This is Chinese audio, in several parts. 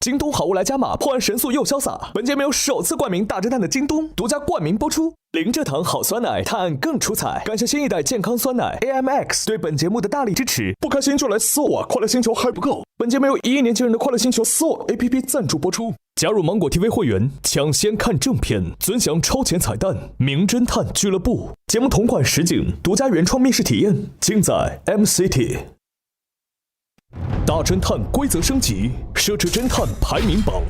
京东好物来加码，破案神速又潇洒。本节目由首次冠名大侦探的京东独家冠名播出。零蔗糖好酸奶，探案更出彩。感谢新一代健康酸奶 AMX 对本节目的大力支持。不开心就来撕我，快乐星球还不够。本节目由1亿年轻人的快乐星球撕我 APP 赞助播出。加入芒果 TV 会员，抢先看正片，尊享超前彩蛋。名侦探俱乐部节目同款实景，独家原创密室体验，尽在 MCT。大侦探规则升级，设置侦探排名榜。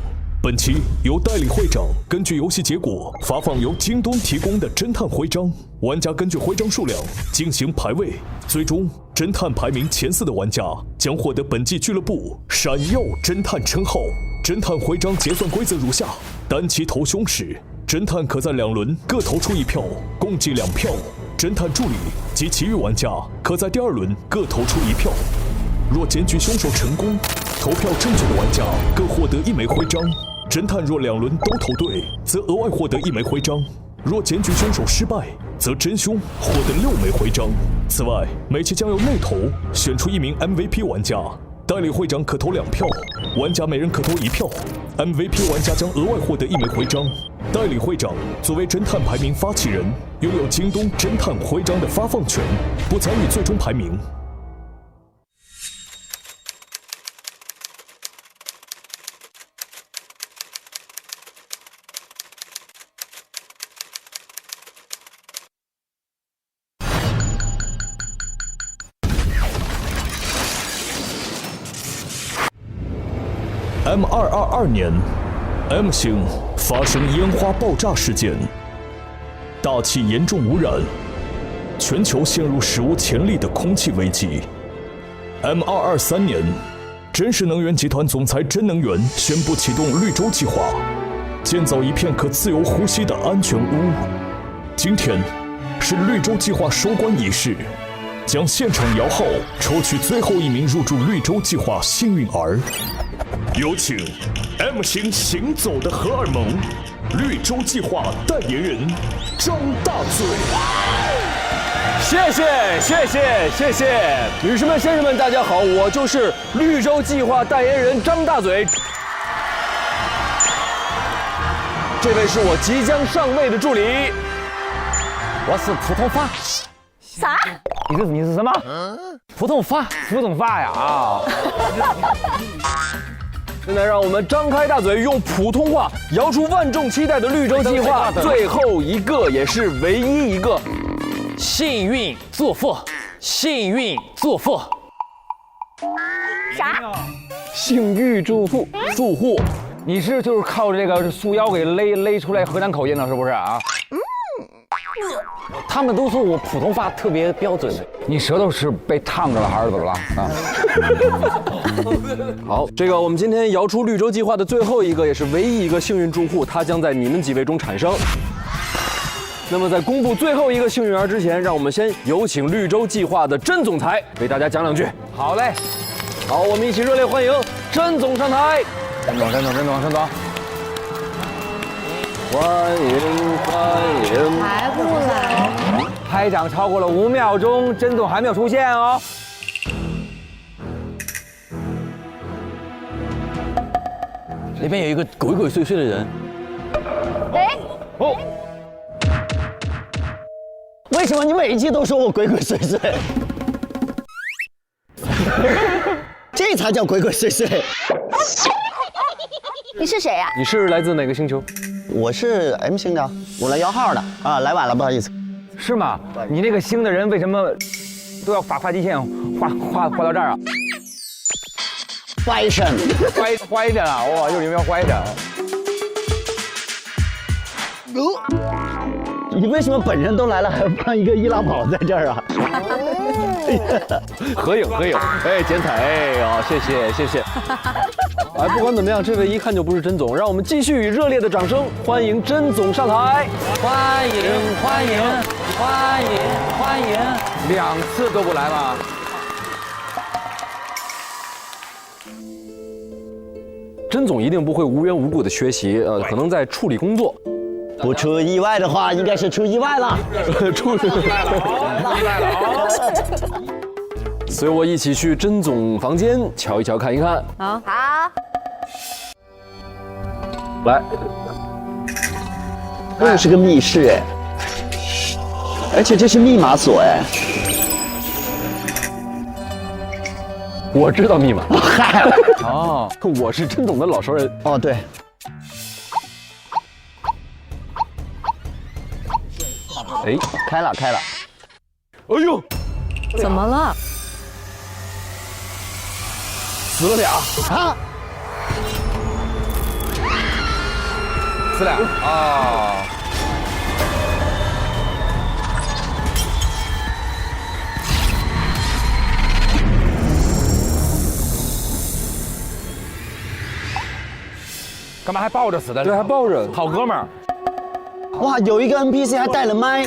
本期由代理会长根据游戏结果发放由京东提供的侦探徽章，玩家根据徽章数量进行排位，最终侦探排名前4的玩家将获得本季俱乐部闪耀侦探称号。侦探徽章结算规则如下：单期投凶时，侦探可在2轮各投出1票，共计2票；侦探助理及其余玩家可在第2轮各投出1票。若检举凶手成功，投票正确的玩家各获得1枚徽章。侦探若2轮都投对，则额外获得1枚徽章。若检举凶手失败，则真凶获得6枚徽章。此外，每期将由内投选出1名 MVP 玩家，代理会长可投2票，玩家每人可投1票。MVP 玩家将额外获得1枚徽章。代理会长作为侦探排名发起人，拥有京东侦探徽章的发放权，不参与最终排名。M222年 ，M 星发生烟花爆炸事件，大气严重污染，全球陷入史无前例的空气危机。M223年，真实能源集团总裁真能源宣布启动绿洲计划，建造一片可自由呼吸的安全屋。今天是绿洲计划收官仪式，将现场摇号抽取最后1名入驻绿洲计划幸运儿。有请 M 星行走的荷尔蒙绿洲计划代言人张大嘴。谢谢，女士们、先生们，大家好，我就是绿洲计划代言人张大嘴。这位是我即将上位的助理，我是普通话。啥？你是什么？普通话呀啊！现在让我们张开大嘴，用普通话摇出万众期待的绿洲计划最后一个，也是唯一一个幸运祝福。啥？幸运祝福，你是就是靠这个束腰给勒出来河南口音了，是不是啊？他们都说我普通话特别标准，你舌头是被烫着了还是怎么了啊？好，这个我们今天摇出绿洲计划的最后一个，也是唯一一个幸运住户，它将在你们几位中产生。那么在公布最后一个幸运儿之前，让我们先有请绿洲计划的甄总裁为大家讲2句。好嘞，好，我们一起热烈欢迎甄总上台。甄总，欢迎！还不来？拍掌超过了5秒钟，甄总还没有出现哦。那边有一个鬼鬼祟祟的人。哎，哦，为什么你每一季都说我鬼鬼祟祟？这才叫鬼鬼祟祟。你是谁呀？你是来自哪个星球？我是 M 星的，我来摇号的啊，来晚了，不好意思。是吗？你那个星的人为什么都要发际线画到这儿啊？Fashion 着啊！哇，又里面歪着。你为什么本人都来了，还放一个易拉宝在这儿啊？合影，哎，剪彩，哎呀，谢谢。哎，不管怎么样，这位一看就不是甄总，让我们继续以热烈的掌声欢迎甄总上台。欢迎，2次都不来吗？甄总一定不会无缘无故的学习，可能在处理工作。不出意外的话，应该是出意外了。出意外了。随我一起去甄总房间瞧一瞧，看一看。好。来，又是个密室哎，而且这是密码锁哎。我知道密码。嗨，哦，我是甄总的老熟人。哦对，哎，开了。哎呦，怎么了？死了俩。啊，死俩啊！干嘛还抱着死的？对，还抱着。好哥们儿。哇，有一个 NPC 还带了麦。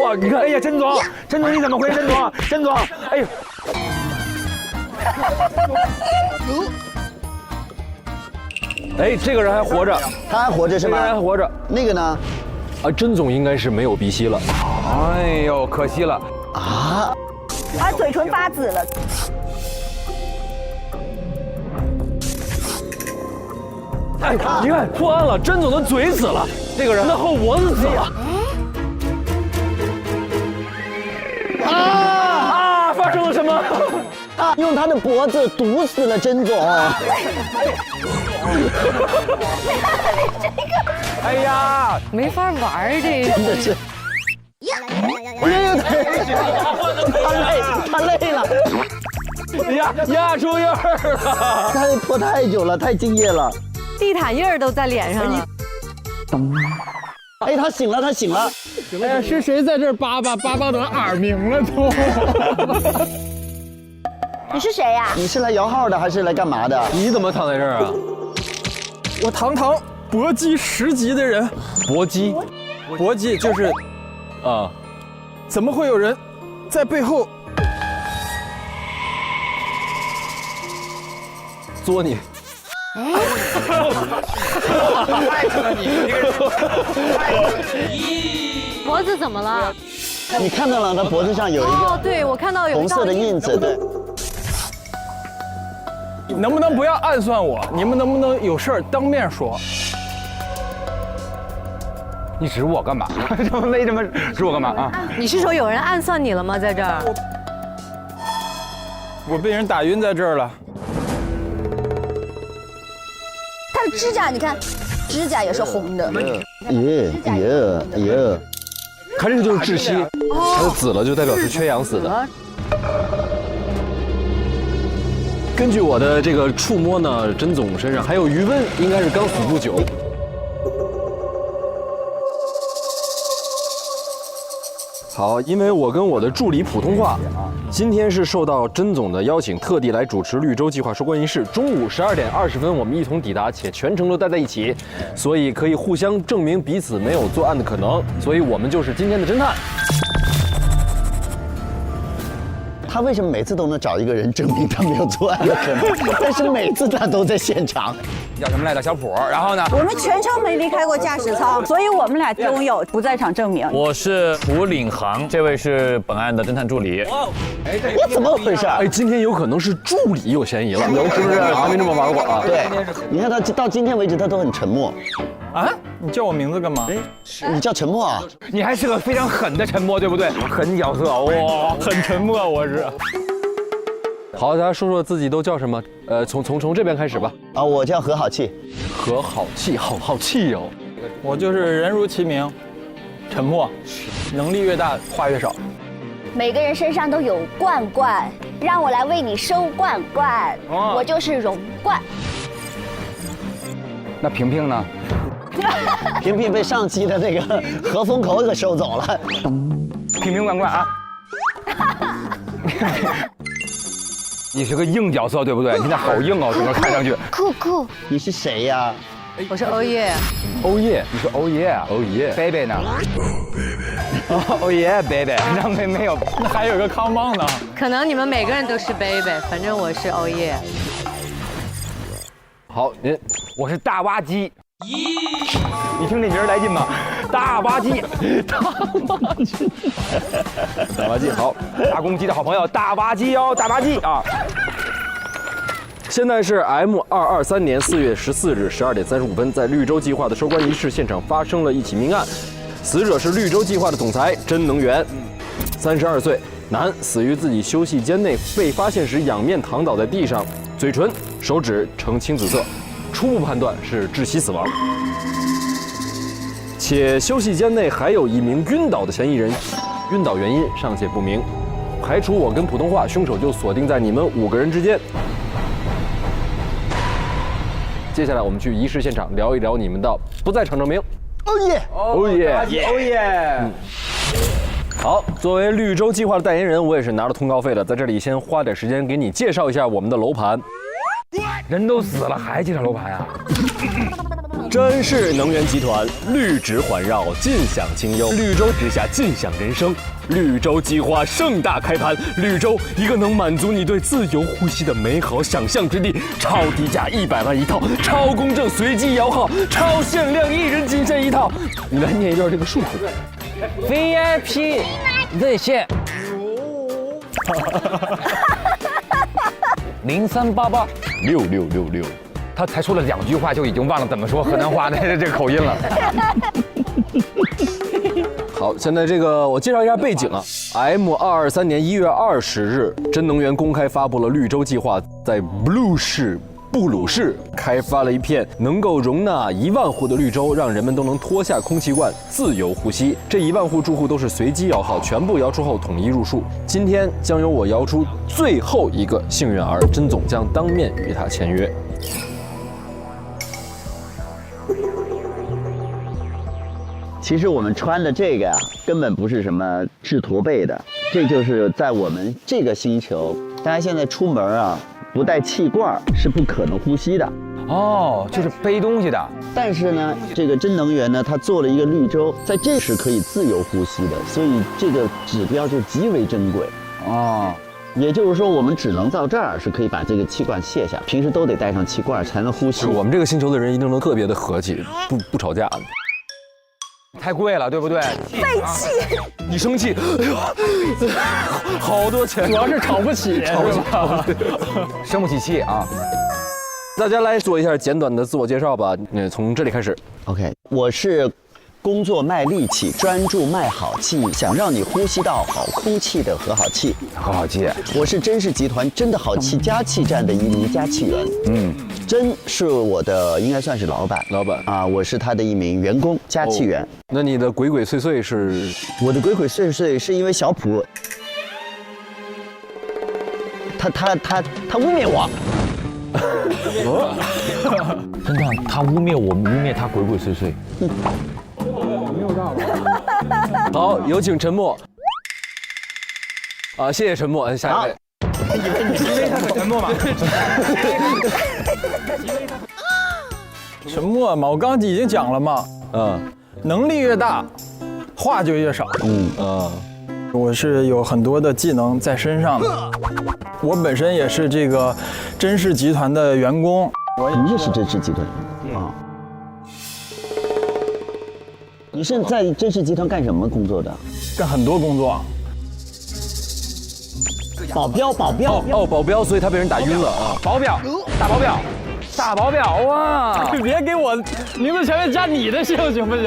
哇，你看，哎呀，甄总你怎么回事？甄总，哎呦，哎，这个人还活着，他还活着是这个人还吗？活着。那个呢？啊，甄总应该是没有鼻息了。哎呦，可惜了。啊，他嘴唇发紫了。哎，你看破案了，甄总的嘴死了，这个人的后脖子死了。啊！发生了什么？啊，用他的脖子毒死了甄总。哎呀，没法玩这个。真的是。哎呦，他累了，压出印儿了。他拖太久了，太敬业了。地毯印儿都在脸上了。哎，他醒了。哎呀，是谁在这儿叭的耳鸣了都？你是谁呀？你是来摇号的还是来干嘛的？你怎么躺在这儿啊？我堂搏击10级的人，搏击搏击就是啊，怎么会有人在背后作你。脖子怎么了？你看到了，他脖子上有一哦，个对，我看到有红色的印子，对。能不能不要暗算我？你们能不能有事儿当面说？你指我干嘛？没什么，指我干嘛啊？你是说有人暗算你了吗？在这儿？我被人打晕在这儿了。他的指甲，你看，指甲也是红的。耶！看这个就是窒息，它的紫了就代表是缺氧死的。根据我的这个触摸呢，甄总身上还有余温，应该是刚死不久。好，因为我跟我的助理普通话，今天是受到甄总的邀请，特地来主持绿洲计划收官仪式。中午12点20分，我们一同抵达，且全程都待在一起，所以可以互相证明彼此没有作案的可能。所以我们就是今天的侦探。他为什么每次都能找一个人证明他没有作案的可能？但是每次他都在现场。叫什么来着？小普。然后呢？我们全程没离开过驾驶舱，所以我们俩拥有不在场证明。我是胡领航，这位是本案的侦探助理。我怎么回事？哎，今天有可能是助理有嫌疑了，是不是？还没这么玩过啊？对，你看他到今天为止他都很沉默。啊？你叫我名字干嘛？你叫沉默啊？你还是个非常狠的沉默，对不对？狠角色，哇，很沉默，我是。好，大家说说自己都叫什么？从这边开始吧。啊，我叫何好气。何好气，好气哦。我就是人如其名，沉默，能力越大话越少。每个人身上都有罐罐，让我来为你收罐罐。我就是容罐。那萍萍呢？萍萍被上期的那个和风口给收走了。萍萍罐罐啊！你是个硬角色，对不对？你现在好硬哦，整个看上去。酷，你是谁呀？我是欧耶。欧耶，你说欧耶啊？欧耶 ，baby 呢？哦耶，baby，那没有，那还有个康棒呢。可能你们每个人都是 baby， 反正我是欧耶。好，您我是大挖机。你听这名儿来劲吗？大挖机，大挖机好，大公鸡的好朋友大挖机哦，大挖机啊！现在是 M223年4月14日12点35分，在绿洲计划的收官仪式现场发生了一起命案，死者是绿洲计划的总裁真能源，32岁，男，死于自己休息间内，被发现时仰面躺倒在地上，嘴唇、手指呈青紫色，初步判断是窒息死亡。且休息间内还有一名晕倒的嫌疑人，晕倒原因尚且不明，排除我跟普通话，凶手就锁定在你们5个人之间。接下来我们去仪式现场聊一聊你们的不在场证明。哦耶！哦耶！哦耶！好，作为绿洲计划的代言人，我也是拿了通告费的，在这里先花点时间给你介绍一下我们的楼盘。人都死了还介绍楼盘啊？真是能源集团，绿植环绕，尽享清幽，绿洲之下尽享人生。绿洲计划盛大开盘，绿洲一个能满足你对自由呼吸的美好想象之地，超低价100万一套，超公证随机摇号，超限量1人仅限1套。你来念一段这个数字。VIP 热线03886666，他才说了2句话就已经忘了怎么说河南话的这个口音了。好，现在这个我介绍一下背景啊。M223年1月20日，真能源公开发布了绿洲计划在布鲁市开发了一片能够容纳1万户的绿洲，让人们都能脱下空气罐自由呼吸。这1万户住户都是随机摇号，全部摇出后统一入数。今天将由我摇出最后一个幸运儿，甄总将当面与他签约。其实我们穿的这个呀，根本不是什么治驼背的，这就是在我们这个星球，大家现在出门啊，不带气罐是不可能呼吸的。哦，就是背东西的。但是呢，这个真能源呢，它做了一个绿洲，在这是可以自由呼吸的，所以这个指标就极为珍贵。哦，也就是说，我们只能到这儿是可以把这个气罐卸下，平时都得带上气罐才能呼吸。我们这个星球的人一定都特别的和气，不吵架的。太贵了，对不对？废气！你生气，哎呦，好多钱，主要是吵不起，吵不起，生不起气啊！大家来做一下简短的自我介绍吧。从这里开始。OK， 我是工作卖力气，专注卖好气，想让你呼吸到好空气的和好气。和好气，我是真是集团真的好气加气站的一名加气员。真是我的应该算是老板啊，我是他的一名员工加气员。那你的鬼鬼祟祟是？我的鬼鬼祟祟是因为小普，他污蔑我。真的，他污蔑我，污蔑他鬼鬼祟祟。好，有请沉默。啊，谢谢沉默。下一位。因为他很沉默嘛。沉默嘛，我刚刚已经讲了嘛。能力越大，话就越少。我是有很多的技能在身上的。我本身也是这个真氏集团的员工。你也是真氏集团啊？你是在真氏集团干什么工作的？干很多工作。保镖。保镖，所以他被人打晕了啊！保镖，大保镖。大保镖啊！别给我名字前面加你的姓行不行？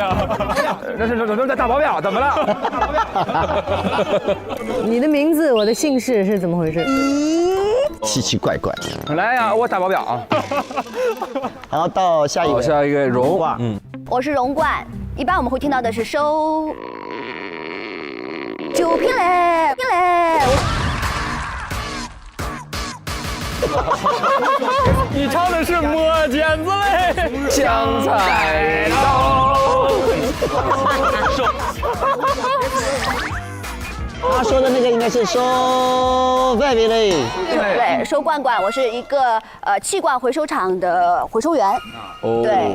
这是大保镖，怎么了？你的名字，我的姓氏是怎么回事？奇奇怪怪。来呀，我大保镖啊！然后到下一个，下一个荣。我是荣冠，一般我们会听到的是收9瓶嘞。你唱的是摸剪子嘞，香菜刀。他说的那个应该是收外边嘞。对，收罐罐，我是一个气罐回收厂的回收员。哦，对。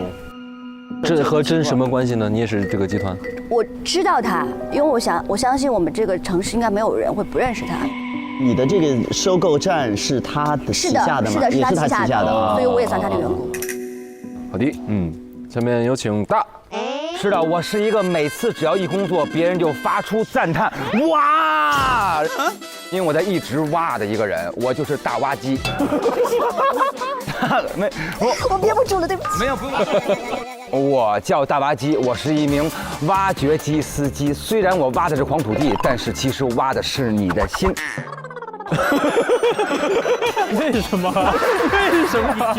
这和真什么关系呢？你也是这个集团？我知道他，因为我相信我们这个城市应该没有人会不认识他。你的这个收购站是他的旗下的吗？是他旗下的，所以我也算他的员工。好的，下面有请大。是的，我是一个每次只要一工作，别人就发出赞叹，哇！因为我在一直挖的一个人，我就是大挖机。我憋不住了，对不起。没有，不用。我叫大挖机，我是一名挖掘机司机。虽然我挖的是黄土地，但是其实挖的是你的心。为什么？为什么？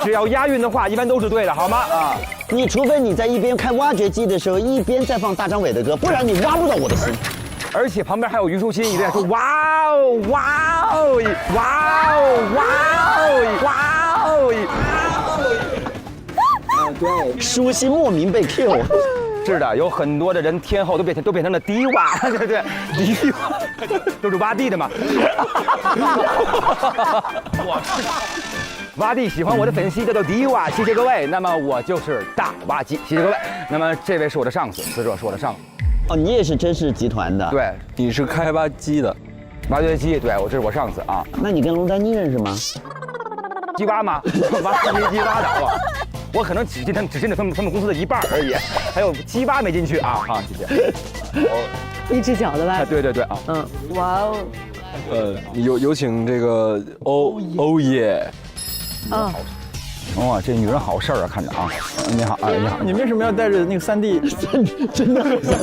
只要押韵的话，一般都是对的，好吗？啊，你除非你在一边看挖掘机的时候，一边在放大张伟的歌，不然你挖不到我的心。而且旁边还有虞书欣一直在说哇哦哇哦哇哦哇哦哇哦。对，舒心莫名被 Q。是的，有很多的人天后都变成了低洼，对对，低洼都是挖地的嘛。挖地喜欢我的粉丝叫做低洼，谢谢各位。那么我就是大挖机，谢谢各位。那么这位是我的上司，死者是我的上司。哦，你也是真实集团的？对，你是开挖机的，挖掘机，对，这是我上司啊。那你跟龙丹妮认识吗？鸡蛙吗？挖掘机挖的，我可能只进了他们公司的一半而已，还有鸡蛙没进去啊！好，谢谢。一只脚的吧？对对对啊，嗯，哇哦，有请这个欧耶。啊，哇，这女人好事儿啊，看着啊。你好，你好。你为什么要带着那个3D？真的很像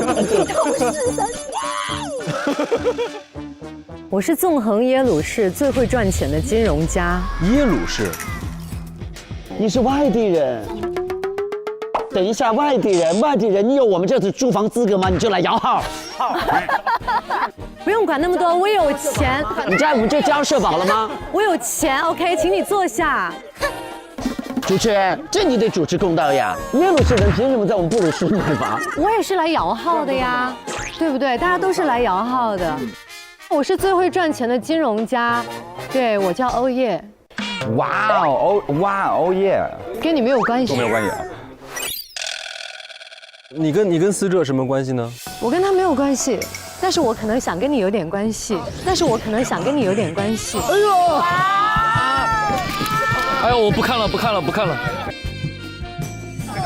我是纵横耶鲁市最会赚钱的金融家。耶鲁市，你是外地人。等一下，外地人，你有我们这次住房资格吗？你就来摇号。不用管那么多，我有钱。你在我们这交社保了吗？我有钱 ，OK， 请你坐下。主持人，这你得主持公道呀！耶鲁市人凭什么在我们部里住房？我也是来摇号的呀，对不对？大家都是来摇号的。我是最会赚钱的金融家，对，我叫欧耶。哇哦，欧耶，跟你没有关系，都没有关系啊。你跟死者什么关系呢？我跟他没有关系，但是我可能想跟你有点关系，哎呦！哎呦，我不看了。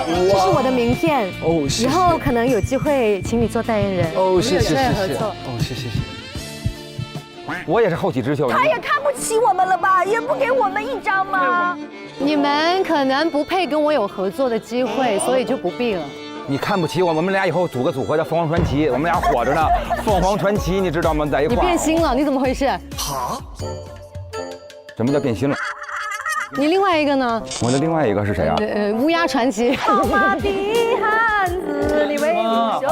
这是我的名片哦，谢谢。以后可能有机会请你做代言人哦，谢谢。合作。哦，谢谢。我也是后起之秀。他也看不起我们了吧？也不给我们一张吗？你们可能不配跟我有合作的机会，所以就不必了。你看不起我们俩以后组个组合叫凤凰传奇，我们俩火着呢。凤凰传奇，你知道吗？在一块。你变心了？你怎么回事？什么叫变心了？你另外一个呢？我的另外一个是谁啊？乌鸦传奇。好马的汉子，你威武雄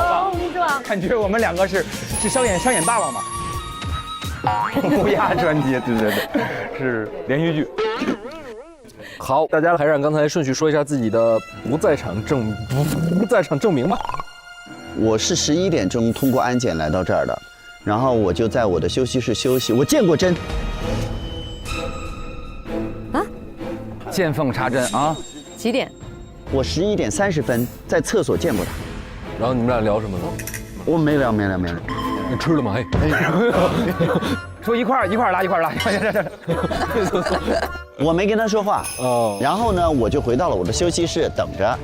壮。感觉我们两个是商演霸王嘛。乌鸦传奇，对，是连续剧。好，大家还是按刚才顺序说一下自己的不在场证明吧。我是11点钟通过安检来到这儿的，然后我就在我的休息室休息。我见过针。啊？见缝插针啊？几点？我11点30分在厕所见过他。然后你们俩聊什么呢？我没聊。你吃了吗？说一块儿拉。我没跟他说话哦。然后呢，我就回到了我的休息室等着。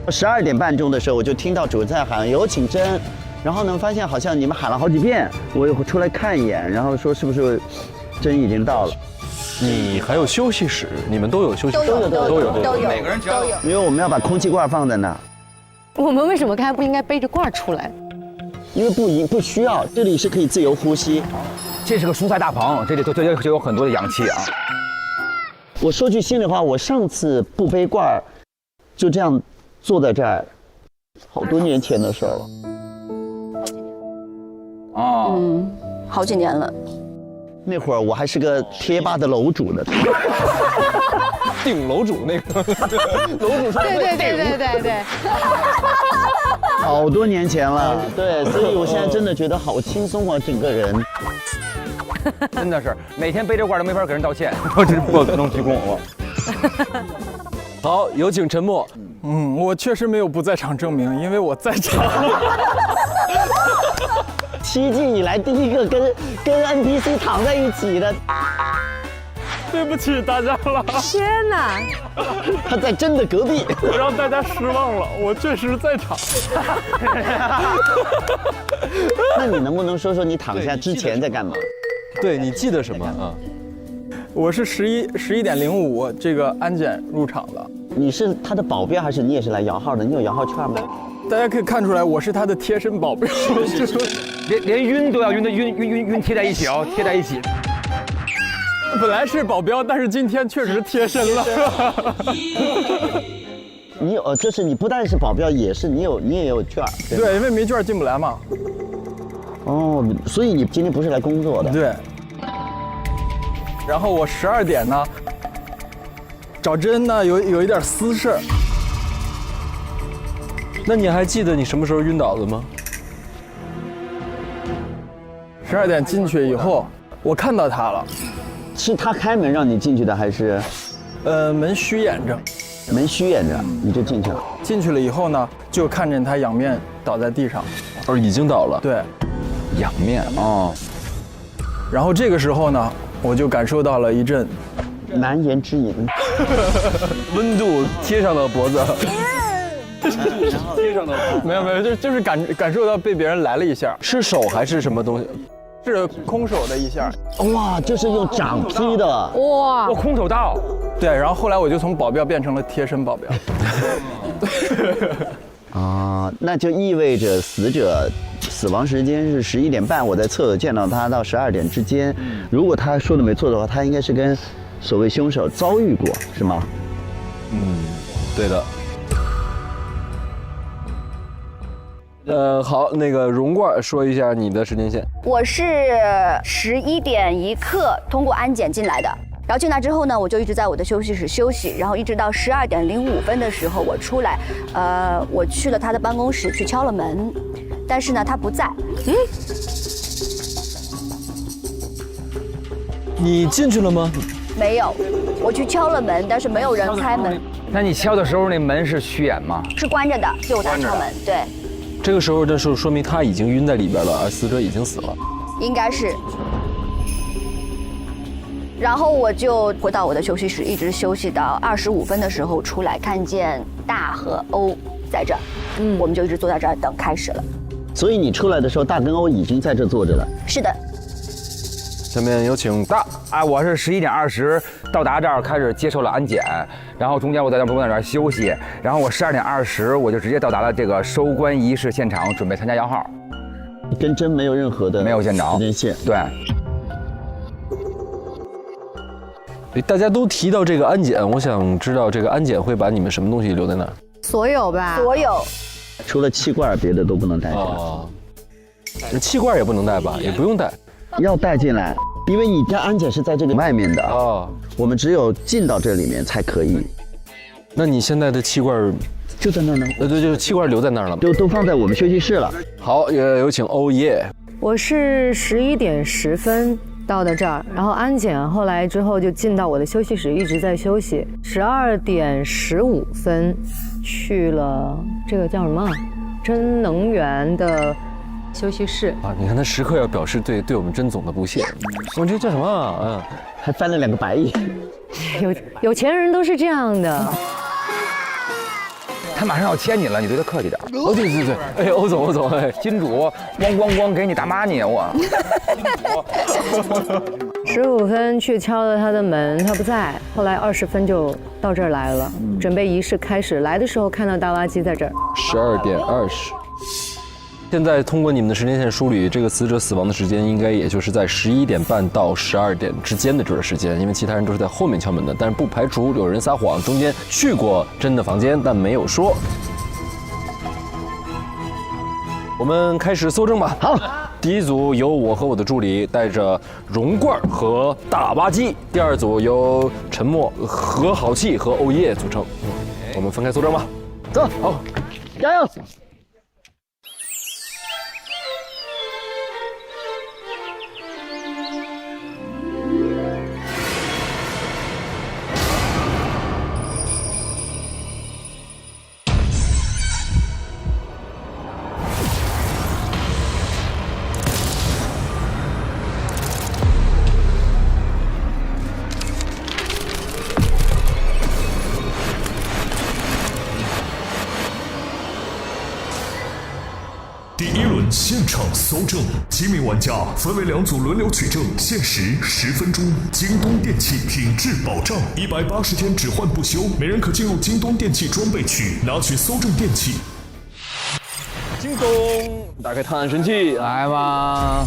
12点半钟的时候，我就听到主在喊有请针，然后呢，发现好像你们喊了好几遍，我又出来看一眼，然后说是不是针已经到了。你还有休息室？你们都有休息室？都有，每个人只要有。因为我们要把空气罐放在那儿。我们为什么刚才不应该背着罐出来？因为不需要，这里是可以自由呼吸。这是个蔬菜大棚，这里就有很多的氧气啊。我说句心里话，我上次不背罐就这样坐在这儿，好多年前的事儿了。哦，好几年了。那会儿我还是个贴吧的楼主呢。顶楼主那个，楼主说对。好多年前了，对，所以我现在真的觉得好轻松啊，整个人。真的是每天背着罐都没法给人道歉，我真不能鞠躬我。好，有请陈默。我确实没有不在场证明，因为我在场。7季以来第一个跟 NPC 躺在一起的。对不起大家了。天哪！他在真的隔壁，我让大家失望了，我确实在场。那你能不能说说你躺下之前在干嘛？对你记得什么啊？我是11点05这个安检入场的。你是他的保镖还是你也是来摇号的？你有摇号券吗？大家可以看出来，我是他的贴身保镖，连晕都要晕贴在一起哦，贴在一起。本来是保镖，但是今天确实贴身了。你有就是你不但是保镖，也是你也有券。对，因为没券进不来嘛。哦，所以你今天不是来工作的。对。然后我12点呢，找针呢有一点私事。那你还记得你什么时候晕倒的吗？12点进去以后，我看到他了。是他开门让你进去的还是？门虚掩着。门虚掩着，你就进去了。进去了以后呢，就看见他仰面倒在地上。哦，已经倒了。对，仰面哦。然后这个时候呢，我就感受到了一阵难言之隐，温度贴上了脖子。贴上的没有，就是感受到被别人来了一下。是手还是什么东西？是空手的一下。哇，就是用掌劈的。哇，我空手道。对，然后后来我就从保镖变成了贴身保镖。啊，那就意味着死者死亡时间是11点半，我在厕所见到他到12点之间。如果他说的没错的话，他应该是跟所谓凶手遭遇过，是吗？对的。好，那个容冠说一下你的时间线。我是11点1刻通过安检进来的，然后进来之后呢，我就一直在我的休息室休息，然后一直到12点05分的时候我出来，我去了他的办公室去敲了门，但是呢他不在。你进去了吗？没有，我去敲了门，但是没有人开门。那你敲的时候那门是虚掩吗？是关着的，就我在敲门，对。这个时候的时候，说明他已经晕在里边了，而死者已经死了。应该是。然后我就回到我的休息室，一直休息到25分的时候出来，看见大和欧在这儿，我们就一直坐在这儿等开始了。所以你出来的时候，大跟欧已经在这坐着了。是的。下面有请大。我是11点20到达这儿，开始接受了安检，然后中间我在这儿休息，然后我12点20我就直接到达了这个收官仪式现场，准备参加摇号。跟针没有任何的没有见着时间线。对。大家都提到这个安检，我想知道这个安检会把你们什么东西留在那儿？所有吧。所有。除了气罐，别的都不能带进来。气罐也不能带吧？也不用带。要带进来，因为你家安检是在这个外面的我们只有进到这里面才可以。那你现在的气罐就在那儿呢？对，就是气罐留在那儿了，都放在我们休息室了。好，也有请欧耶。我是11点10分到的这儿，然后安检后来之后就进到我的休息室，一直在休息。12点15分去了这个叫什么真能源的休息室你看他时刻要表示对我们甄总的不屑。我这叫什么还翻了2个白眼。有钱人都是这样的。他马上要签你了，你对他客气点。对，哎，欧总，哎，金主，咣给你大妈你我。15分去敲了他的门，他不在。后来20分就到这儿来了，准备仪式开始。来的时候看到大垃圾在这儿。12点20。现在通过你们的时间线梳理，这个死者死亡的时间应该也就是在11点半到12点之间的这段时间，因为其他人都是在后面敲门的，但是不排除有人撒谎，中间去过真的房间，但没有说。我们开始搜证吧。好，第一组由我和我的助理带着容罐和大吧唧，第二组由沉默和好气和欧耶组成。我们分开搜证吧。走，好，加油！现场搜证，7名玩家分为2组轮流取证，限时10分钟。京东电器品质保障，180天只换不修，每人可进入京东电器装备区拿取搜证电器。京东，打开探案神器，来吧。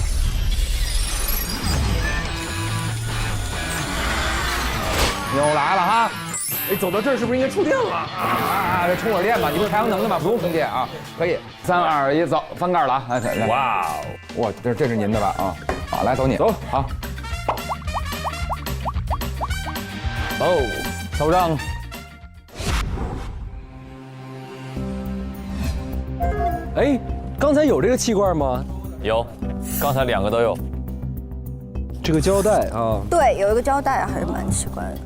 又来了哈！哎，走到这儿是不是应该触电了？这充会儿电吧，你不是太阳能的吗？不用充电啊，可以。3、2、1，走，翻盖了啊！来，哇哦，哇，这是您的吧？啊，好，来走你，走，好。哦，搜证。哎，刚才有这个气罐吗？有，刚才2个都有。这个胶带啊，对，有一个胶带还是蛮奇怪的。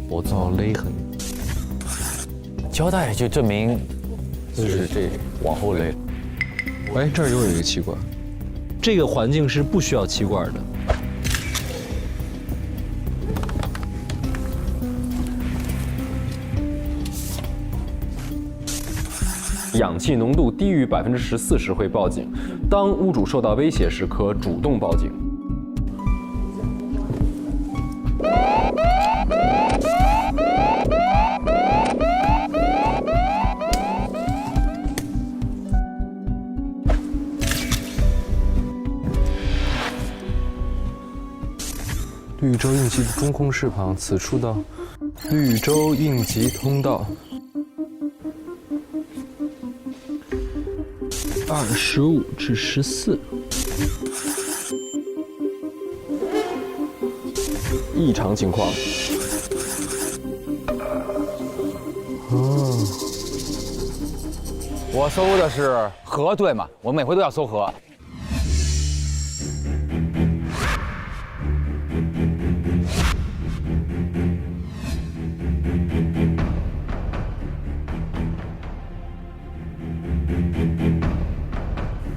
我操，勒痕。胶带就证明，就是这往后勒。哎，这儿又有一个气罐，这个环境是不需要气罐的。氧气浓度低于14%时会报警，当屋主受到威胁时可主动报警。绿洲应急中控室旁，此处到绿洲应急通道。25至14，异常情况。哦，我搜的是河，对吗？我每回都要搜河。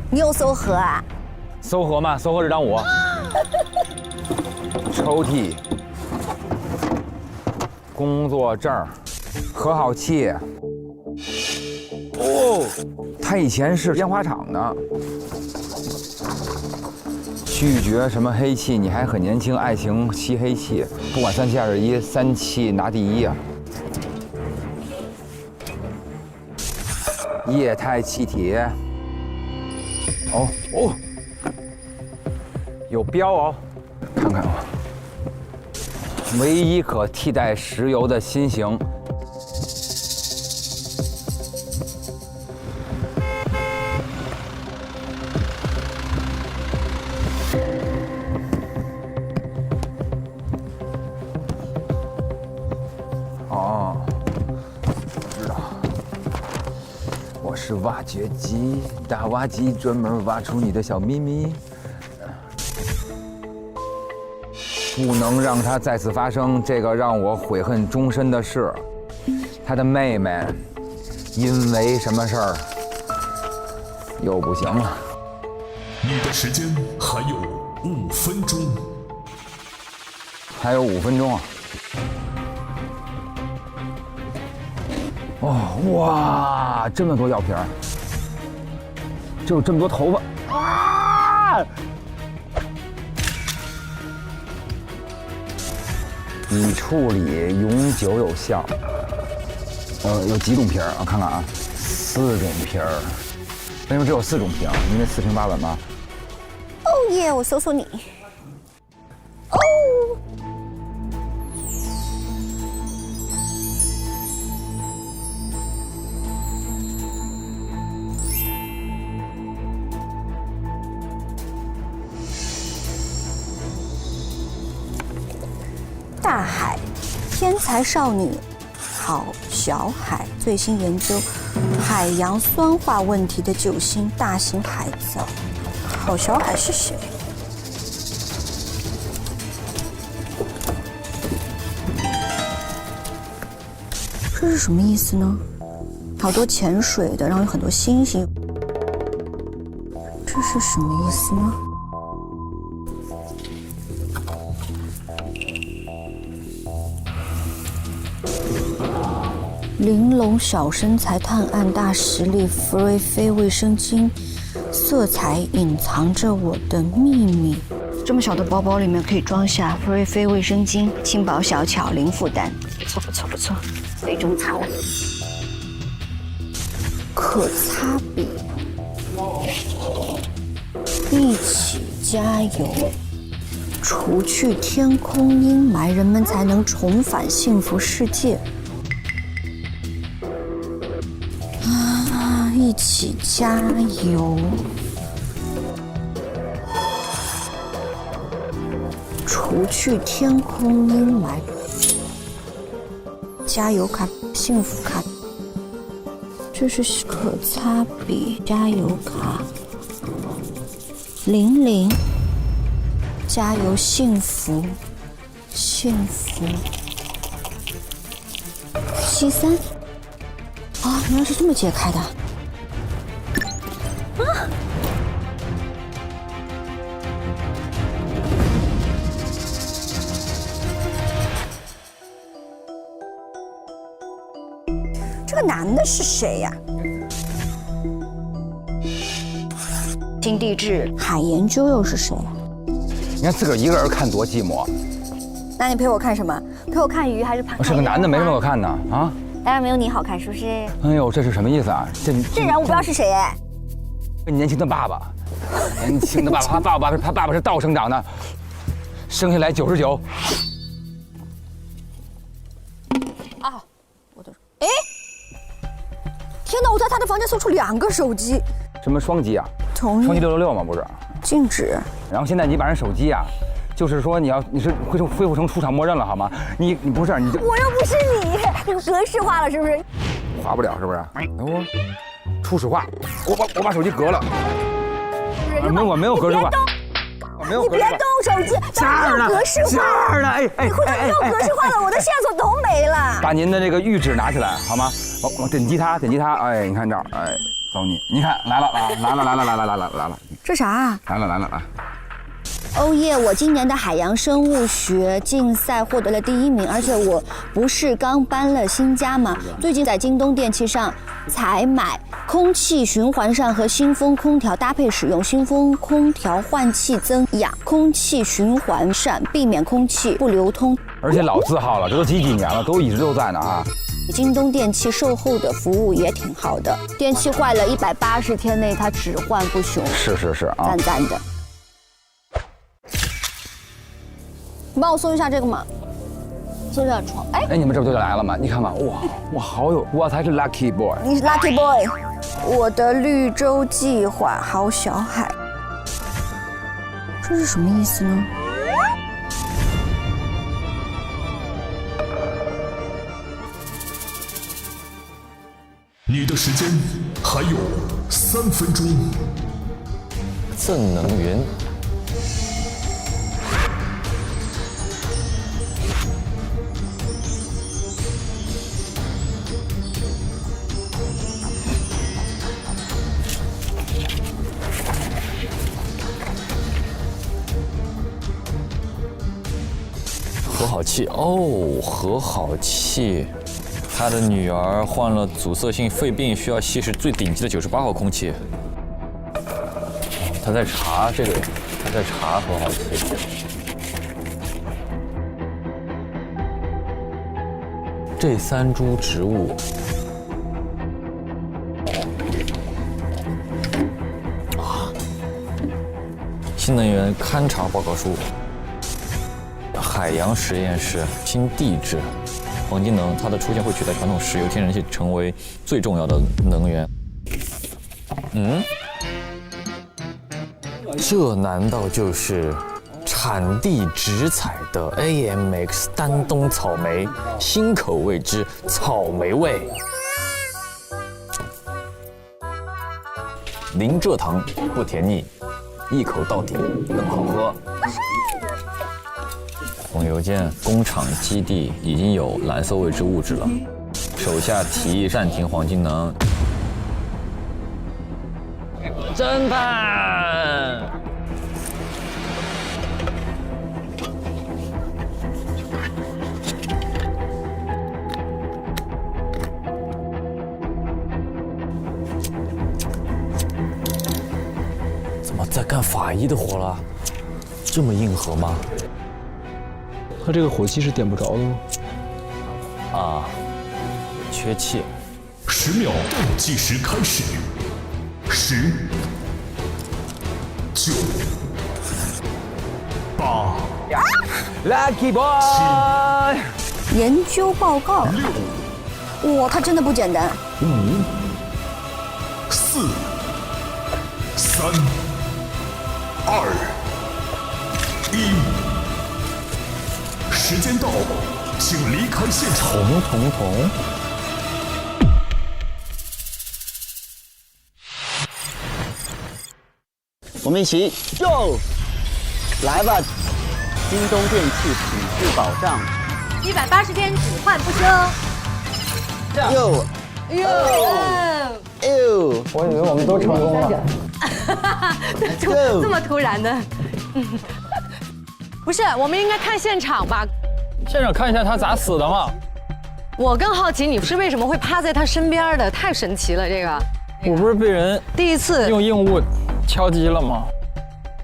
你有搜河啊？搜河嘛，搜河日当午。抽屉、工作证、和好器。哦，他以前是烟花厂的。拒绝什么黑气？你还很年轻，爱情吸黑气，不管3、7、21，3气拿第1啊！液态气体。哦，有标哦，看看啊，唯一可替代石油的新型。哦，知道。我是挖掘机，大挖机专门挖出你的小秘密，不能让它再次发生这个让我悔恨终身的事。他的妹妹因为什么事儿又不行了？你的时间还有5分钟，还有5分钟啊！哦，哇，这么多药瓶儿，这有这么多头发啊！已处理，永久有效。有几种瓶儿啊？看看啊，4种瓶儿。为什么只有4种瓶？因为4平8稳吗？哦耶！我搜索你。哦。大海，天才少女，郝小海最新研究海洋酸化问题的救星大型海藻。郝小海是谁？这是什么意思呢？好多潜水的，然后有很多星星，这是什么意思呢？玲珑小身材探案大实力，福瑞菲卫生巾，色彩隐藏着我的秘密。这么小的包包里面可以装下福瑞菲卫生巾，轻薄小巧，零负担，不错不错不错，可以种草了。可擦笔，一起加油，除去天空阴霾，人们才能重返幸福世界。一起加油，除去天空阴霾。加油卡，幸福卡，这是可擦笔加油卡。00，加油幸福，幸福。73，啊，原来是这么解开的。这个男的是谁呀？新地质海研究又是谁呀？你看自个儿一个人看多寂寞。那你陪我看什么？陪我看鱼还是看？我是个男的，没什么可看的啊。当然没有你好看，是不是？哎呦，这是什么意思啊？这人我不知道是谁哎。年轻的爸爸，年轻的爸爸，他爸爸是倒生长的，生下来99。啊，我的，哎，天哪！我在他的房间搜出2个手机。什么双击啊？同意。双击666吗？不是。禁止。然后现在你把人手机啊，就是说你是恢复成出厂默认了好吗？你不是你就我又不是你，格式化了是不是？划不了是不是？我初始化，我把手机隔了。我没有格式化。你别动手机，咱们格式化了。你或者没有格式化了，我的线索都没了。把您的这个玉指拿起来好吗？我点击它，哎，你看这儿，哎，走你看来了。这啥啊？来了。哦耶！我今年的海洋生物学竞赛获得了第1名，而且我不是刚搬了新家吗？最近在京东电器上采买空气循环扇和新风空调搭配使用，新风空调换气增氧，空气循环扇避免空气不流通。而且老字号了，这都几年了，都一直都在呢啊！京东电器售后的服务也挺好的，电器坏了180天内它只换不朽。是啊，赞的。你帮我搜一下这个嘛，搜一下床。哎，你们这不就来了吗？你看吧，哇，好有，我才是 lucky boy。你是 lucky boy， 我的绿洲计划，好小海。这是什么意思呢？你的时间还有3分钟。正能源。和好气哦，和好气。他的女儿患了阻塞性肺病，需要稀释最顶级的98号空气。他在查这个，他在查和好气。这3株植物，新能源勘察报告书。海洋实验室新地质，黄金能，它的出现会取代传统石油、天然气，成为最重要的能源。这难道就是产地直采的 AMX 丹东草莓新口味之草莓味？零蔗糖，不甜腻，一口到底，更好喝。网邮件，工厂基地已经有蓝色未知物质了，手下提议暂停黄金能。侦探，干法医的活了，这么硬核吗？他这个火机是点不着的吗？啊，缺气。10秒计时开始。10、9、8、Lucky boy。研究报告。哇，它真的不简单。5、4、3、2、1，时间到，请离开现场。同。我们一起哟，来吧！京东电器品质保障180天只换不修。哟哟，我以为我们都成功了。这么突然的？不是，我们应该看现场吧？现场看一下他咋死的嘛？我更好奇你是为什么会趴在他身边的，太神奇了这个。我不是被人第一次用硬物敲击了吗？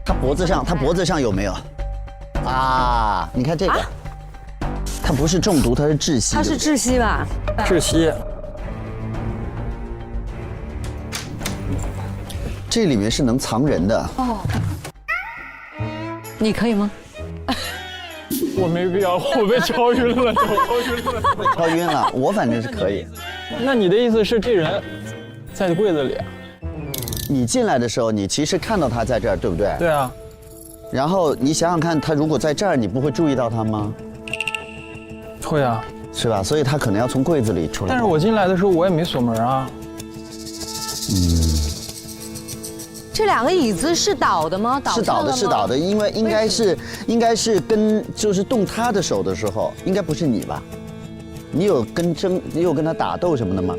他脖子上有没有？啊，你看这个，它不是中毒，它是窒息。他是窒息吧？窒息。这里面是能藏人的。哦。你可以吗？我没必要，我被敲晕了，被敲晕了，我反正是可以。那你的意思是这人在柜子里？你进来的时候，你其实看到他在这儿，对不对？对啊。然后你想想看，他如果在这儿，你不会注意到他吗？会啊，是吧？所以他可能要从柜子里出来。但是我进来的时候我也没锁门啊。这2个椅子是倒的吗？是倒的，因为应该是跟就是动他的手的时候，应该不是你吧？你有跟他打斗什么的吗？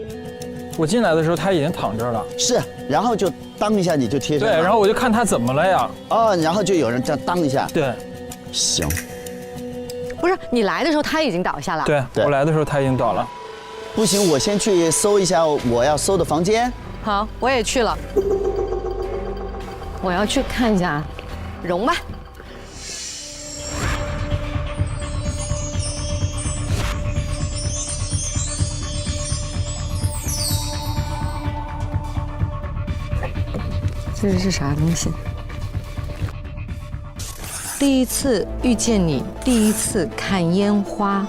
我进来的时候他已经躺这儿了。是，然后就当一下你就贴上。对，然后我就看他怎么了呀？哦，然后就有人这样当一下。对，行。不是你来的时候他已经倒下了。对，我来的时候他已经倒了。不行，我先去搜一下我要搜的房间。好，我也去了。我要去看一下，容吧。这是啥东西？第一次遇见你，第一次看烟花。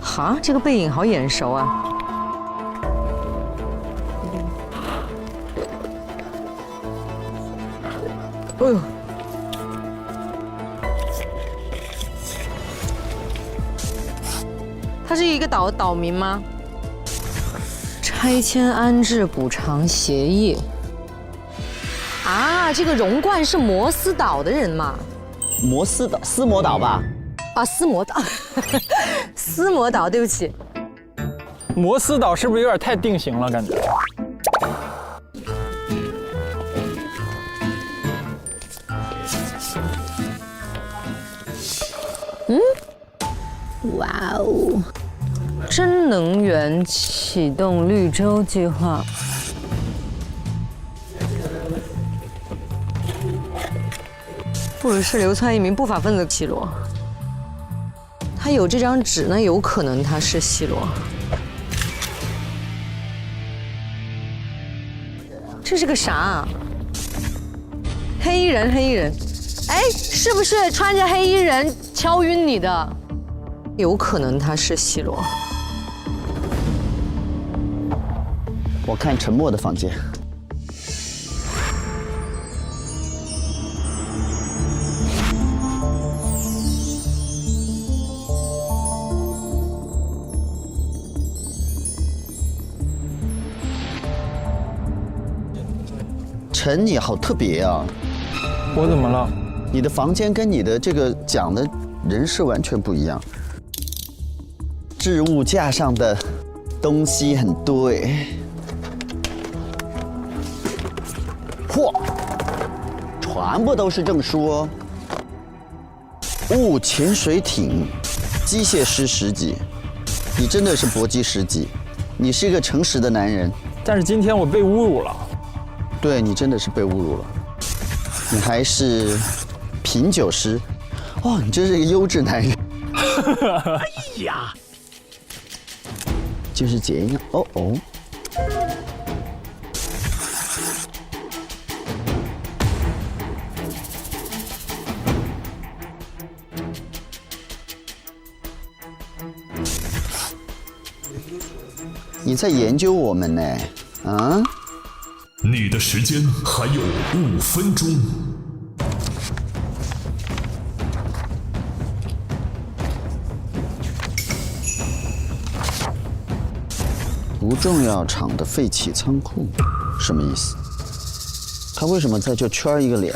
哈，这个背影好眼熟啊！哎呦，他是一个岛民吗？拆迁安置补偿协议。啊，这个容冠是摩斯岛的人嘛？斯摩岛吧？啊，斯摩岛，斯摩岛，对不起。摩斯岛是不是有点太定型了？感觉。哇哦！真能源启动绿洲计划。布鲁士流窜一名不法分子西罗，他有这张纸，那有可能他是西罗。这是个啥啊？黑衣人，哎，是不是穿着黑衣人敲晕你的？有可能他是西罗。我看沉默的房间。陈，你好特别啊！我怎么了？你的房间跟你的这个讲的人是完全不一样。置物架上的东西很多哎。嚯，全部都是证书哦。潜水艇，机械师10级，你真的是搏击10级，你是一个诚实的男人。但是今天我被侮辱了。对，你真的是被侮辱了。你还是品酒师。哦，你真是一个优质男人。哎呀，就是这样。哦哦。你在研究我们呢？啊？你的时间还有5分钟。不重要厂的废弃仓库，什么意思？他为什么在这圈一个脸？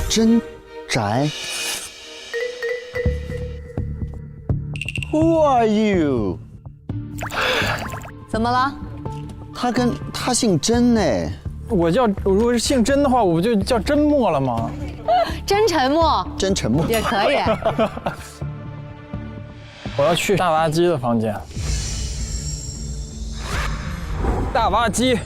真宅。Who are you？ 怎么了？他姓甄哎。我如果是姓甄的话，我不就叫甄墨了吗？真沉默，真沉默也可以。我要去大垃圾的房间。大垃圾。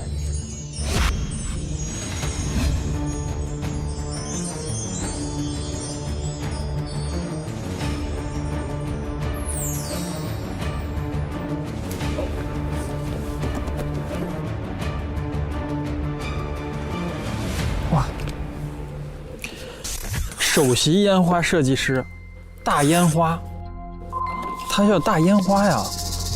哇！首席烟花设计师，大烟花。他叫大烟花呀？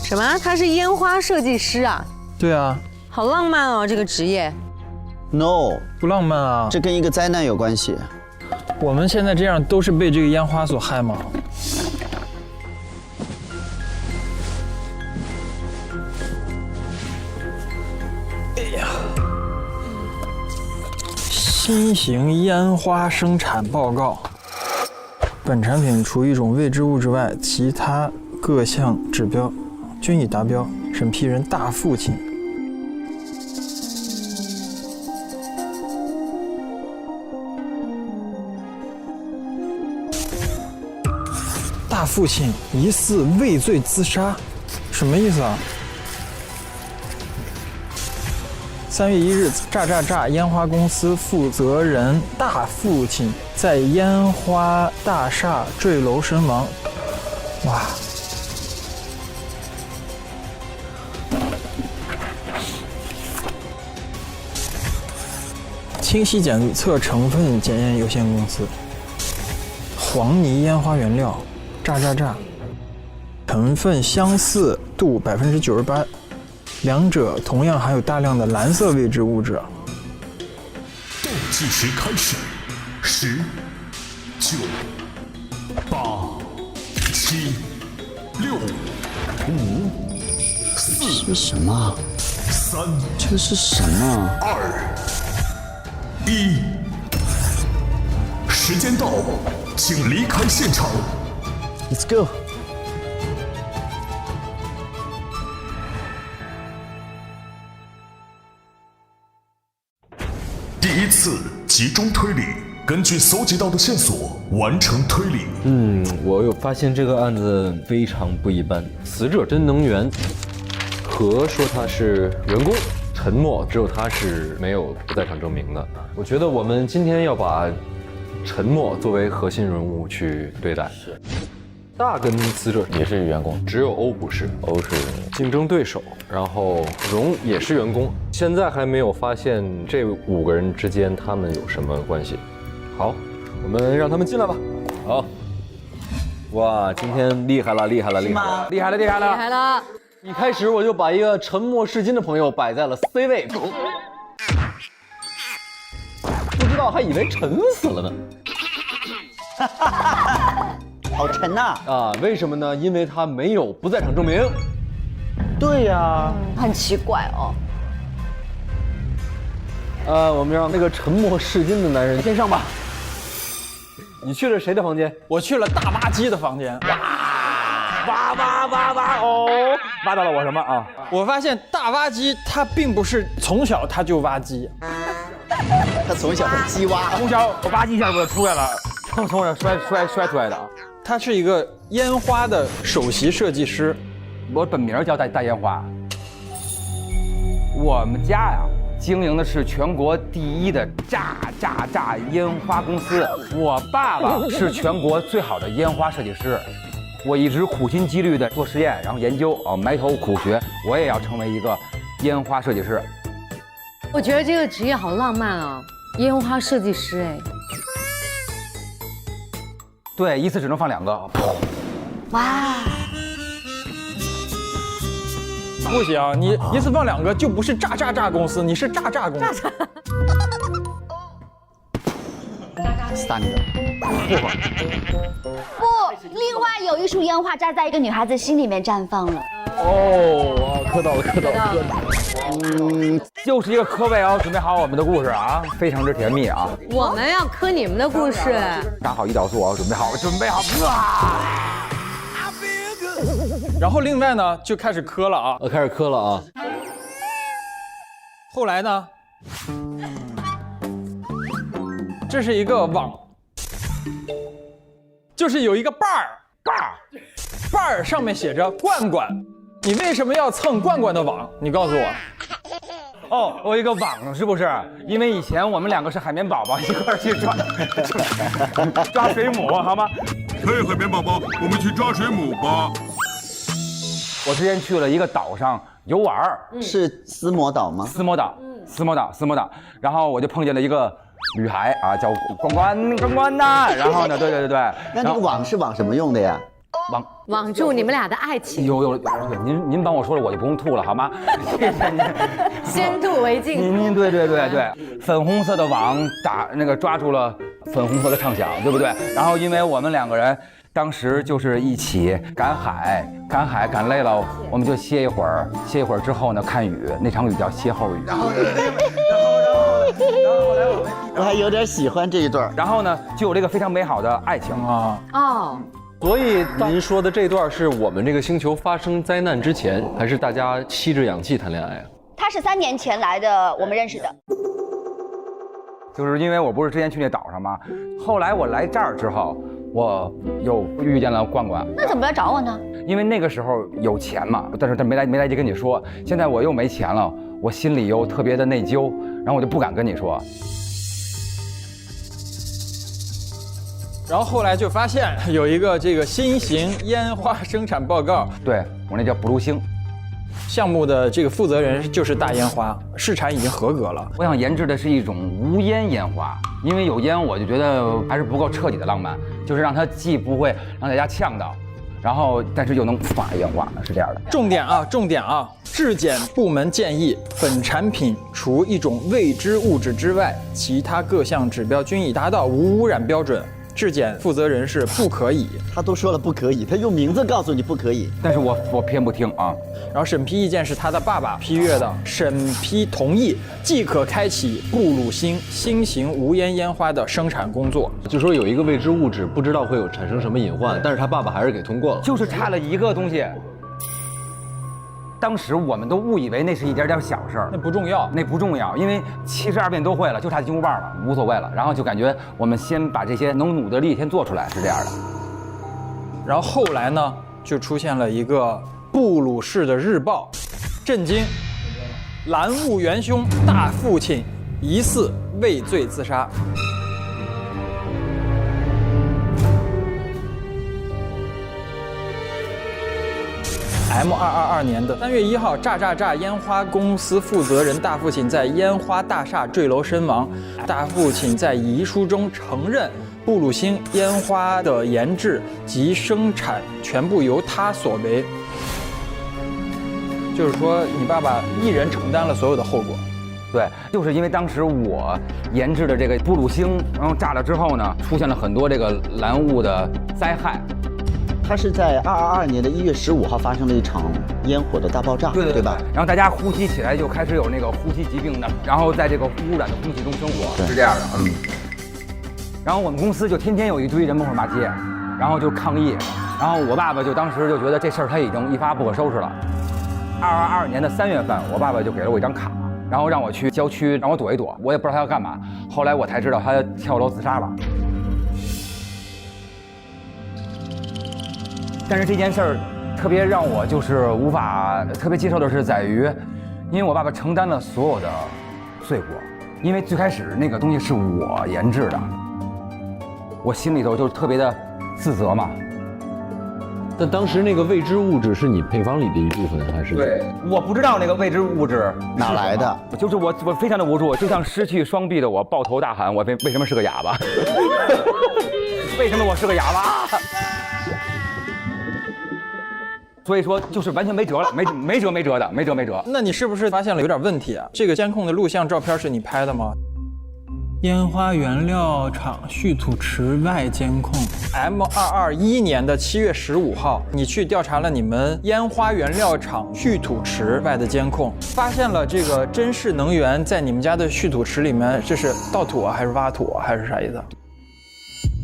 什么？他是烟花设计师啊？对啊。好浪漫哦，这个职业。No， 不浪漫啊。这跟一个灾难有关系。我们现在这样都是被这个烟花所害吗？哎呀！新型烟花生产报告。本产品除一种未知物质外，其他各项指标均已达标。审批人大父亲。大父亲疑似畏罪自杀，什么意思啊？3月1日，炸烟花公司负责人大父亲在烟花大厦坠楼身亡。哇！清晰检测成分检验有限公司，黄泥烟花原料，炸，成分相似度98%。两者同样含有大量的蓝色未知物质。倒计时开始，10、9、8、7、6、5、4。这是什么？3。这是什么？2、1。时间到，请离开现场。Let's go。第一次集中推理，根据搜集到的线索完成推理。我有发现这个案子非常不一般。死者真能源和说他是员工，沉默只有他是没有不在场证明的。我觉得我们今天要把沉默作为核心人物去对待。是。大跟死者也是员工，只有欧不是，欧是竞争对手，然后荣也是员工，现在还没有发现这5个人之间他们有什么关系。好，我们让他们进来吧。好，哇，今天厉害了！一开始我就把一个沉默是金的朋友摆在了 C 位，不知道还以为沉死了呢。好沉呐！为什么呢？因为他没有不在场证明。对呀，很奇怪哦。我们让那个沉默是金的男人先上吧。你去了谁的房间？我去了大挖机的房间。挖哦，挖到了我什么啊？我发现大挖机他并不是从小他就挖机，他从小是鸡蛙，从小我吧唧一下就出来了，从小摔出来的啊。他是一个烟花的首席设计师，我本名叫大烟花。我们家呀，经营的是全国第一的炸烟花公司。我爸爸是全国最好的烟花设计师。我一直苦心积虑的做实验，然后研究埋头苦学，我也要成为一个烟花设计师。我觉得这个职业好浪漫啊，烟花设计师哎。对，一次只能放2个。哇！不行，你一次放2个就不是炸公司，你是炸公司。3个。不，另外有一束烟花扎在一个女孩子心里面绽放了。哦，磕到了。就是一个磕位哦，准备好我们的故事啊，非常之甜蜜啊。我们要磕你们的故事。打好胰岛素啊，准备好。哇！然后另外呢，就开始磕了啊。开始磕了啊。后来呢，这是一个网，就是有一个把儿上面写着罐罐，你为什么要蹭罐罐的网？你告诉我。哦，我一个网是不是？因为以前我们2个是海绵宝宝，一块儿去抓水母，好吗？可以，海绵宝宝，我们去抓水母吧。我之前去了一个岛上游玩，是斯摩岛吗？斯摩岛。然后我就碰见了一个女孩啊，叫关关呐。然后呢，对。那这个网是网什么用的呀？网住你们俩的爱情。有，您帮我说了，我就不用吐了，好吗？谢谢您。先吐为敬。您对，粉红色的网抓住了粉红色的畅想，对不对？然后因为我们2个人当时就是一起赶海赶累了，我们就歇一会儿之后呢，看雨，那场雨叫歇后语。然后后来我还有点喜欢这一段。然后呢，就有这个非常美好的爱情啊。哦。所以您说的这段是我们这个星球发生灾难之前，还是大家吸着氧气谈恋爱啊？他是3年前来的，我们认识的。就是因为我不是之前去那岛上吗？后来我来这儿之后，我又遇见了罐罐。那怎么来找我呢？因为那个时候有钱嘛，但是他没来得及跟你说。现在我又没钱了，我心里又特别的内疚，然后我就不敢跟你说。然后后来就发现有一个这个新型烟花生产报告，对，我那叫不入星。项目的这个负责人就是大烟花，试产已经合格了。我想研制的是一种无烟烟花，因为有烟我就觉得还是不够彻底的浪漫，就是让它既不会让大家呛到，然后但是又能发烟花，是这样的。重点啊！质检部门建议，本产品除一种未知物质之外，其他各项指标均已达到无污染标准。质检负责人是不可以，他都说了不可以，他用名字告诉你不可以，但是我偏不听啊。然后审批意见是他的爸爸批阅的，审批同意即可开启布鲁星新型无烟烟花的生产工作。就说有一个未知物质，不知道会有产生什么隐患，但是他爸爸还是给通过了，就是差了一个东西。当时我们都误以为那是一点小事儿，那不重要，因为72遍都会了，就差金箍棒了，无所谓了。然后就感觉我们先把这些能努的力先做出来，是这样的。然后后来呢，就出现了一个布鲁士的日报，震惊，蓝雾元凶大父亲疑似畏罪自杀。M222年的3月1号，炸烟花公司负责人大父亲在烟花大厦坠楼身亡。大父亲在遗书中承认，布鲁星烟花的研制及生产全部由他所为。就是说，你爸爸一人承担了所有的后果。对，就是因为当时我研制的这个布鲁星，然后炸了之后呢，出现了很多这个蓝雾的灾害。它是在222年的1月15号发生了一场烟火的大爆炸，对吧？然后大家呼吸起来就开始有那个呼吸疾病的，然后在这个污染的空气中生活，是这样的。然后我们公司就天天有一堆人摸马街，然后就抗议。然后我爸爸就当时就觉得这事儿他已经一发不可收拾了。222年的3月份，我爸爸就给了我一张卡，然后让我去郊区让我躲一躲，我也不知道他要干嘛。后来我才知道他跳楼自杀了。但是这件事儿特别让我就是无法特别接受的是在于，因为我爸爸承担了所有的罪过，因为最开始那个东西是我研制的，我心里头就特别的自责嘛。但当时那个未知物质是你配方里的一部分还是？对，我不知道那个未知物质哪来的，就是我非常的无助，就像失去双臂的我抱头大喊：我为什么是个哑巴？为什么我是个哑巴？所以说就是完全没辙了，没辙。那你是不是发现了有点问题啊？这个监控的录像照片是你拍的吗？烟花原料厂蓄土池外监控 ，M221年的7月15号，你去调查了你们烟花原料厂蓄土池外的监控，发现了这个真视能源在你们家的蓄土池里面，这是倒土啊，还是挖土啊，还是啥意思？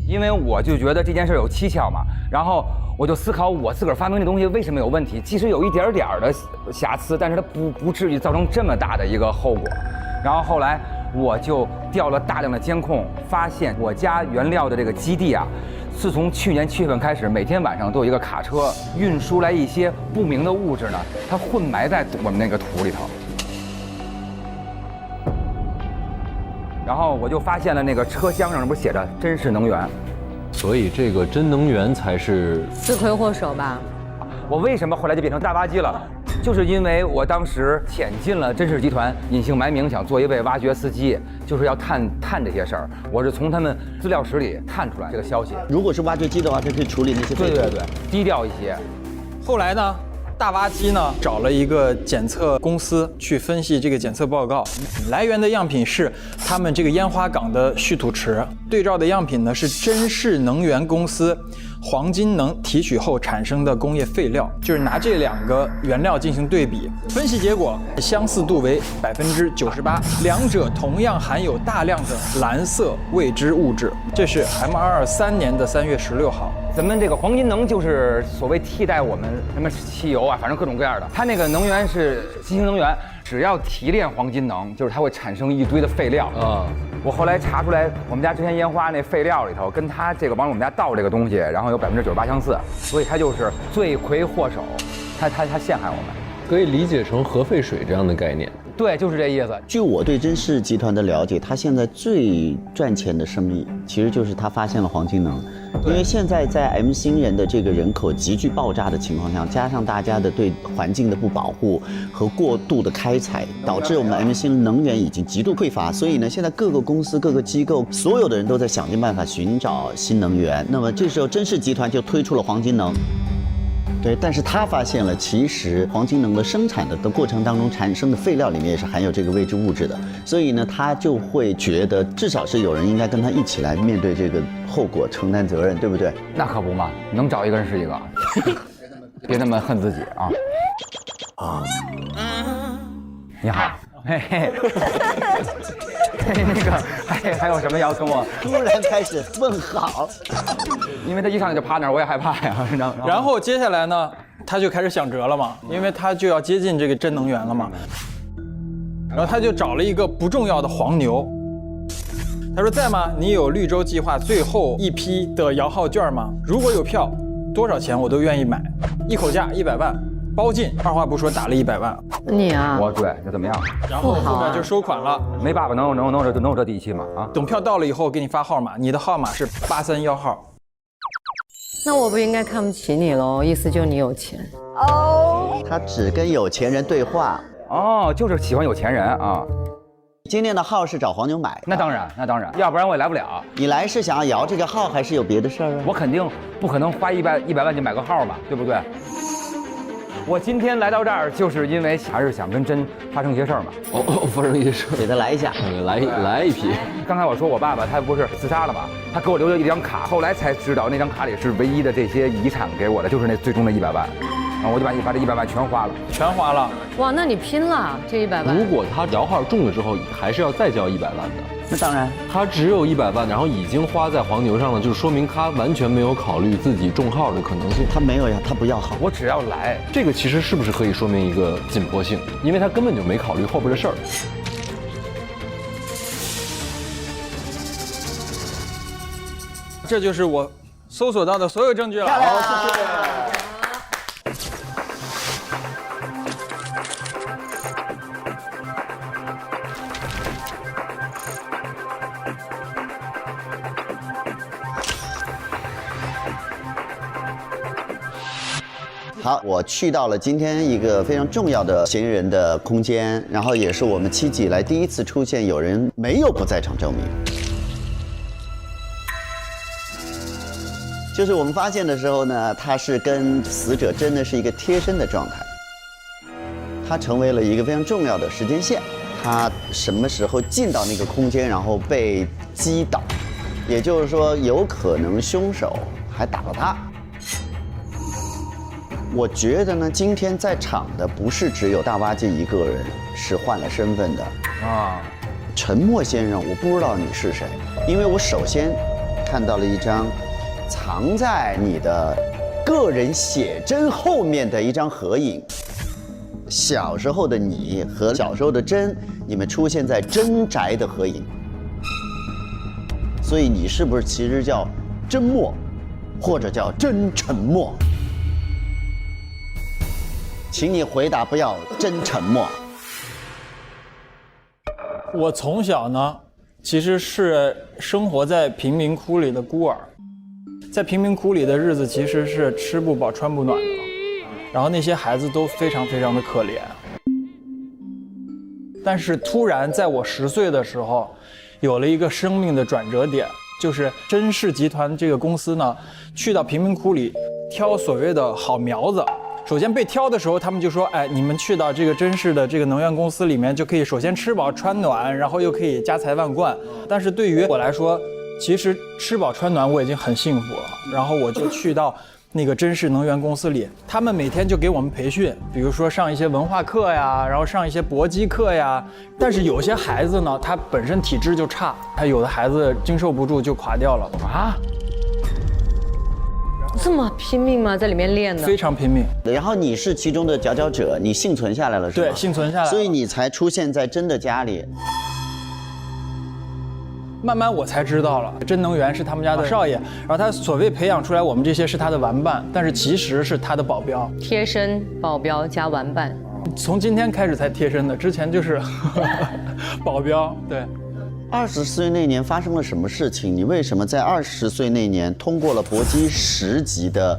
因为我就觉得这件事有蹊跷嘛，然后我就思考我自个儿发明的东西为什么有问题，即使有一点点的瑕疵，但是它不至于造成这么大的一个后果。然后后来我就调了大量的监控，发现我家原料的这个基地啊，自从去年7月份开始，每天晚上都有一个卡车运输来一些不明的物质呢，它混埋在我们那个土里头。然后我就发现了那个车厢上不是写着真视能源，所以这个真能源才是罪魁祸首吧？我为什么后来就变成大挖机了？就是因为我当时潜进了真视集团，隐姓埋名想做一位挖掘司机，就是要探这些事儿。我是从他们资料室里探出来这个消息。如果是挖掘机的话，它可以处理那些废土。对，低调一些。后来呢？大挖机呢找了一个检测公司去分析这个检测报告，来源的样品是他们这个烟花港的蓄土池，对照的样品呢是真视能源公司黄金能提取后产生的工业废料，就是拿这两个原料进行对比，分析结果相似度为98%，两者同样含有大量的蓝色未知物质。这是 M223年的3月16号。咱们这个黄金能就是所谓替代我们什么汽油啊，反正各种各样的。它那个能源是新型能源，只要提炼黄金能，就是它会产生一堆的废料啊。我后来查出来，我们家之前烟花那废料里头，跟它这个往我们家倒这个东西，然后有98%相似，所以它就是罪魁祸首，它陷害我们。可以理解成核废水这样的概念。对，就是这意思。据我对真视集团的了解，它现在最赚钱的生意，其实就是它发现了黄金能。因为现在在 M 星人的这个人口急剧爆炸的情况下，加上大家的对环境的不保护和过度的开采，导致我们 M 星能源已经极度匮乏。所以呢，现在各个公司、各个机构，所有的人都在想尽办法寻找新能源。那么这时候真视集团就推出了黄金能。对，但是他发现了，其实黄金能的生产的过程当中产生的废料里面也是含有这个未知物质的，所以呢，他就会觉得至少是有人应该跟他一起来面对这个后果，承担责任，对不对？那可不嘛，能找一个人是一个，别那么恨自己啊。你好，嘿嘿。那个还有什么要跟我？突然开始问好，因为他一上来就趴那儿，我也害怕呀。然后接下来呢，他就开始想辙了嘛，因为他就要接近这个真能源了嘛。然后他就找了一个不重要的黄牛，他说：“在吗？你有绿洲计划最后一批的摇号券吗？如果有票，多少钱我都愿意买，一口价100万。”包进，二话不说打了100万。你啊，我对，那怎么样？然后后面就收款了。没爸爸能有这底气吗？啊！等票到了以后，给你发号码，你的号码是831号。那我不应该看不起你喽？意思就是你有钱哦。他只跟有钱人对话。哦，就是喜欢有钱人啊。今天的号是找黄牛买。那当然，要不然我也来不了。你来是想要摇这个号，还是有别的事儿啊？我肯定不可能花100万就买个号嘛，对不对？我今天来到这儿，就是因为还是想跟真发生一些事儿嘛。发生一些事，给他来一下，来一批。刚才我说我爸爸他不是自杀了吗？他给我留了一张卡，后来才知道那张卡里是唯一的这些遗产给我的，就是那最终的100万。啊，我就把这100万全花了。哇，那你拼了这100万。如果他摇号中了之后，还是要再交100万的。那当然，他只有100万，然后已经花在黄牛上了，就说明他完全没有考虑自己中号的可能性。他没有呀，他不要号，我只要来。这个其实是不是可以说明一个紧迫性？因为他根本就没考虑后边的事儿。这就是我搜索到的所有证据了。好，谢谢。好，我去到了今天一个非常重要的嫌疑人的空间，然后也是我们7集以来第一次出现有人没有不在场证明。就是我们发现的时候呢，他是跟死者真的是一个贴身的状态，他成为了一个非常重要的时间线。他什么时候进到那个空间，然后被击倒，也就是说，有可能凶手还打了他。我觉得呢，今天在场的不是只有大挖机一个人是换了身份的啊。陈默先生，我不知道你是谁，因为我首先看到了一张藏在你的个人写真后面的一张合影，小时候的你和小时候的真，你们出现在真宅的合影，所以你是不是其实叫真默，或者叫真沉默？请你回答，不要真沉默。我从小呢，其实是生活在贫民窟里的孤儿，在贫民窟里的日子其实是吃不饱穿不暖的，然后那些孩子都非常非常的可怜。但是突然在我10岁的时候，有了一个生命的转折点，就是甄氏集团这个公司呢，去到贫民窟里挑所谓的好苗子。首先被挑的时候，他们就说：“哎，你们去到这个甄氏的这个能源公司里面，就可以首先吃饱穿暖，然后又可以家财万贯。”但是对于我来说，其实吃饱穿暖我已经很幸福了。然后我就去到那个甄氏能源公司里，他们每天就给我们培训，比如说上一些文化课呀，然后上一些搏击课呀。但是有些孩子呢，他本身体质就差，他有的孩子经受不住就垮掉了啊。这么拼命吗？在里面练的？非常拼命。然后你是其中的佼佼者，你幸存下来了是吗？对，幸存下来，所以你才出现在真的家里。慢慢我才知道了，真能源是他们家的少爷，然后他所谓培养出来我们这些是他的玩伴，但是其实是他的保镖，贴身保镖加玩伴。从今天开始才贴身的，之前就是保镖。对。20岁那年发生了什么事情？你为什么在20岁那年通过了搏击10级的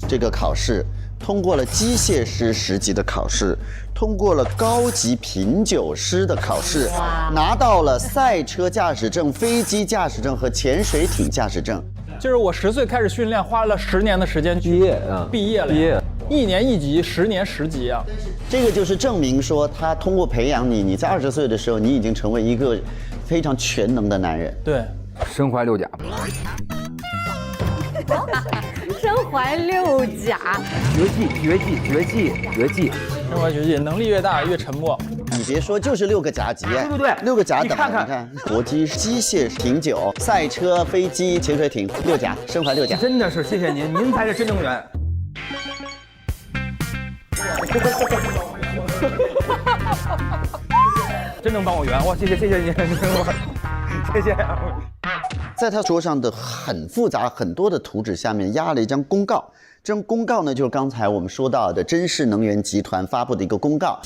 这个考试，通过了机械师10级的考试，通过了高级品酒师的考试，拿到了赛车驾驶证、飞机驾驶证和潜水艇驾驶证？就是我10岁开始训练，花了10年的时间毕业了，1年1级，10年10级啊。这个就是证明说，他通过培养你，你在20岁的时候，你已经成为一个非常全能的男人。对，身怀6甲。身怀6甲，绝技。身怀绝技，能力越大越沉默。你别说，就是6个甲级，对，6个甲等，你看，搏击、机械、品酒、赛车、飞机、潜水艇，6甲，身怀6甲。真的是谢谢您，您才是真能源。真能帮我圆，哇，谢谢您，谢谢。在他桌上的很复杂很多的图纸下面压了一张公告，这张公告呢，就是刚才我们说到的甄氏能源集团发布的一个公告。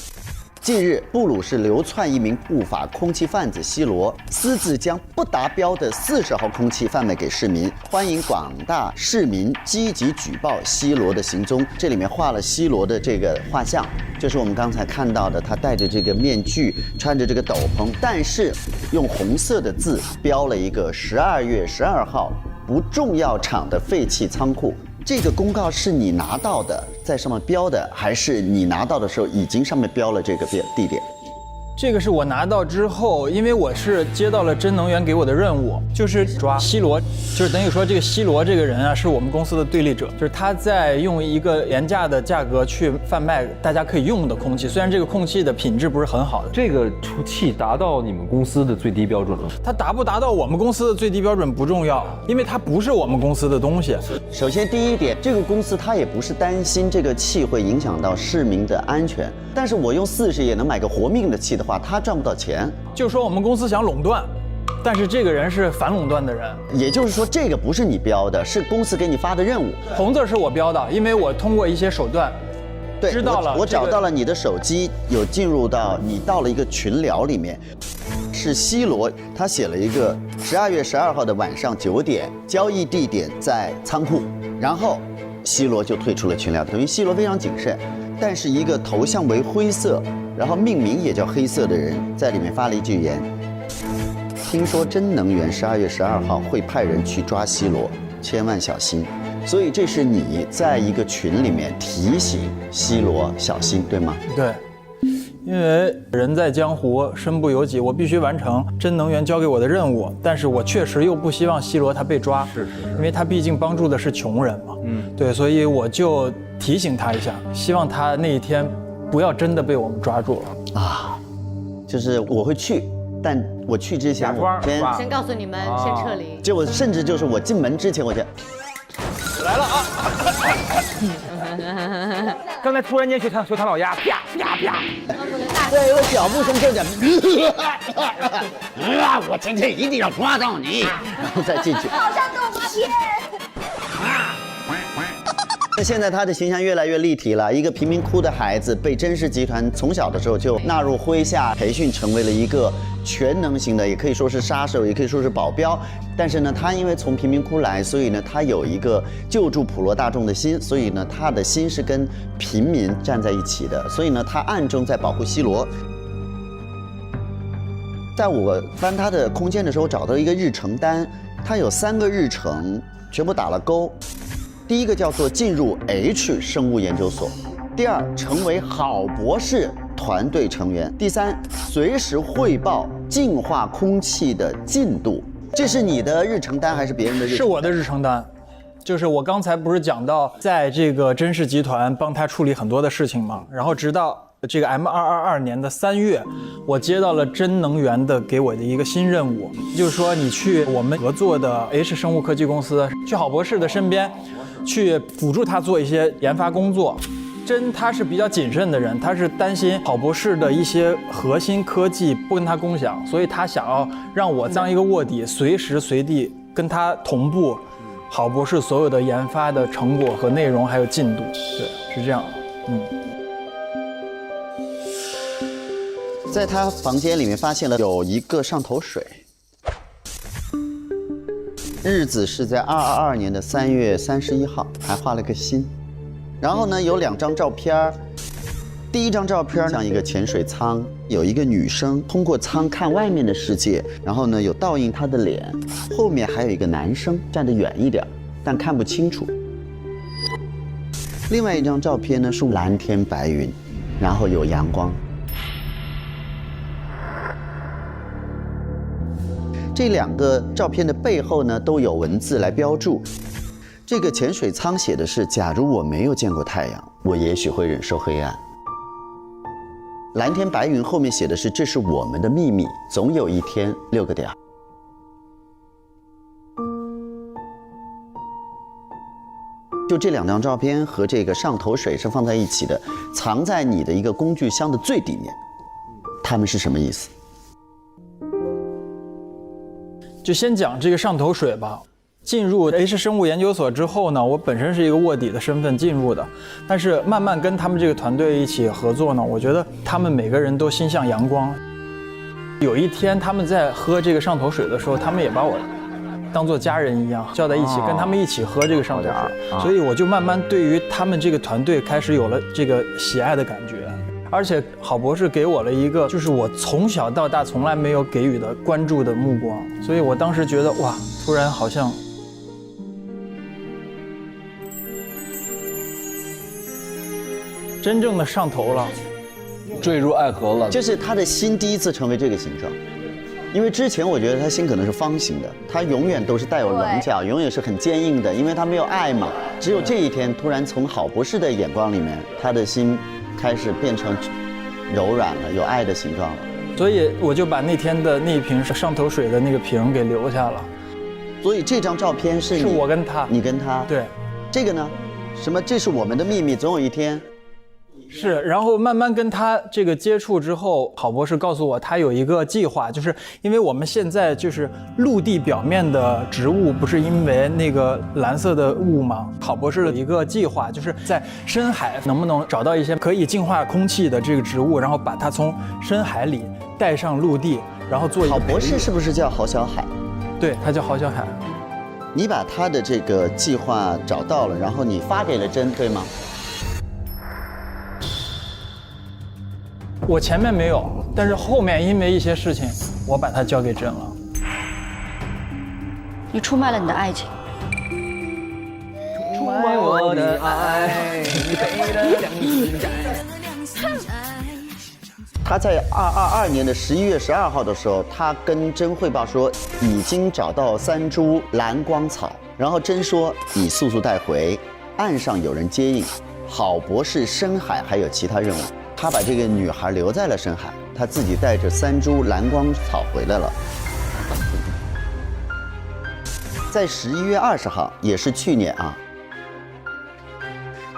近日，布鲁士流窜一名不法空气贩子西罗，私自将不达标的40号空气贩卖给市民，欢迎广大市民积极举报西罗的行踪。这里面画了西罗的这个画像，就是我们刚才看到的，他戴着这个面具，穿着这个斗篷，但是用红色的字标了一个12月12号不重要厂的废弃仓库。这个公告是你拿到的，在上面标的，还是你拿到的时候已经上面标了这个地点？这个是我拿到之后，因为我是接到了真能源给我的任务，就是抓西罗，就是等于说这个西罗这个人啊，是我们公司的对立者，就是他在用一个廉价的价格去贩卖大家可以用的空气，虽然这个空气的品质不是很好的。这个出气达到你们公司的最低标准了？它达不达到我们公司的最低标准不重要，因为它不是我们公司的东西。首先第一点，这个公司它也不是担心这个气会影响到市民的安全，但是我用40也能买个活命的气的话，他赚不到钱。就是说我们公司想垄断，但是这个人是反垄断的人。也就是说，这个不是你标的，是公司给你发的任务。红字是我标的，因为我通过一些手段，对，知道了。我找到了你的手机，有进入到你到了一个群聊里面，是西罗，他写了一个12月12号的晚上9点，交易地点在仓库，然后西罗就退出了群聊，等于西罗非常谨慎。但是一个头像为灰色，然后命名也叫黑色的人，在里面发了一句言：听说真能源12月12号会派人去抓西罗，千万小心。所以这是你在一个群里面提醒西罗小心，对吗？对。因为人在江湖，身不由己，我必须完成真能源交给我的任务。但是我确实又不希望西罗他被抓，因为他毕竟帮助的是穷人嘛。对，所以我就提醒他一下，希望他那一天不要真的被我们抓住了啊。就是我会去，但我去之前我先告诉你们，先撤离。就我甚至就是我进门之前我就来了啊！刚才突然间学他老鸭，啪啪啪，对，有个脚步声就讲，我今天一定要抓到你，然后再进去。好像动画片。那现在他的形象越来越立体了，一个贫民窟的孩子被甄氏集团从小的时候就纳入麾下培训，成为了一个全能型的，也可以说是杀手，也可以说是保镖。但是呢，他因为从贫民窟来，所以呢，他有一个救助普罗大众的心，所以呢，他的心是跟平民站在一起的。所以呢，他暗中在保护西罗。在我翻他的空间的时候，找到一个日程单，他有3个日程，全部打了勾。第一个叫做进入 H 生物研究所，第2成为好博士团队成员，第3随时汇报净化空气的进度。这是你的日程单还是别人的日程单？是我的日程单，就是我刚才不是讲到，在这个甄氏集团帮他处理很多的事情嘛，然后直到这个 M222年的3月，我接到了真能源的给我的一个新任务，就是说你去我们合作的 H 生物科技公司，去郝博士的身边，去辅助他做一些研发工作。真他是比较谨慎的人，他是担心郝博士的一些核心科技不跟他共享，所以他想要让我当一个卧底，随时随地跟他同步郝博士所有的研发的成果和内容还有进度。对，是这样。在他房间里面发现了有一个上头水，日子是在222年的3月31号，还画了个心。然后呢，有2张照片，第一张照片像一个潜水舱，有一个女生通过舱看外面的世界，然后呢有倒映她的脸，后面还有一个男生站得远一点，但看不清楚。另外一张照片呢是蓝天白云，然后有阳光。这2个照片的背后呢都有文字来标注。这个潜水舱写的是：假如我没有见过太阳，我也许会忍受黑暗。蓝天白云后面写的是：这是我们的秘密，总有一天6个点。就这2张照片和这个上头水是放在一起的，藏在你的一个工具箱的最底面。它们是什么意思？就先讲这个上头水吧。进入 H 生物研究所之后呢，我本身是一个卧底的身份进入的，但是慢慢跟他们这个团队一起合作呢，我觉得他们每个人都心向阳光。有一天他们在喝这个上头水的时候，他们也把我当作家人一样叫在一起，跟他们一起喝这个上头水，所以我就慢慢对于他们这个团队开始有了这个喜爱的感觉。而且郝博士给我了一个就是我从小到大从来没有给予的关注的目光，所以我当时觉得哇，突然好像真正的上头了，坠入爱河了。就是他的心第一次成为这个形状，因为之前我觉得他心可能是方形的，他永远都是带有棱角，永远是很坚硬的，因为他没有爱嘛。只有这一天，突然从郝博士的眼光里面，他的心开始变成柔软了，有爱的形状了。所以我就把那天的那一瓶上头水的那个瓶给留下了。所以这张照片是我跟他，你跟他。对，这个呢，什么？这是我们的秘密，总有一天。是，然后慢慢跟他这个接触之后，郝博士告诉我，他有一个计划，就是因为我们现在就是陆地表面的植物不是因为那个蓝色的雾吗？郝博士的一个计划，就是在深海能不能找到一些可以净化空气的这个植物，然后把它从深海里带上陆地，然后做一个。郝博士是不是叫郝小海？对，他叫郝小海。你把他的这个计划找到了，然后你发给了甄，对吗？我前面没有，但是后面因为一些事情，我把它交给甄了。你出卖了你的爱情。出卖我的爱，你背了2次债。他在2022年的11月12号的时候，他跟甄汇报说已经找到3株蓝光草，然后甄说你速速带回，岸上有人接应，郝博士深海还有其他任务。他把这个女孩留在了深海，他自己带着3株蓝光草回来了。在11月20号，也是去年啊，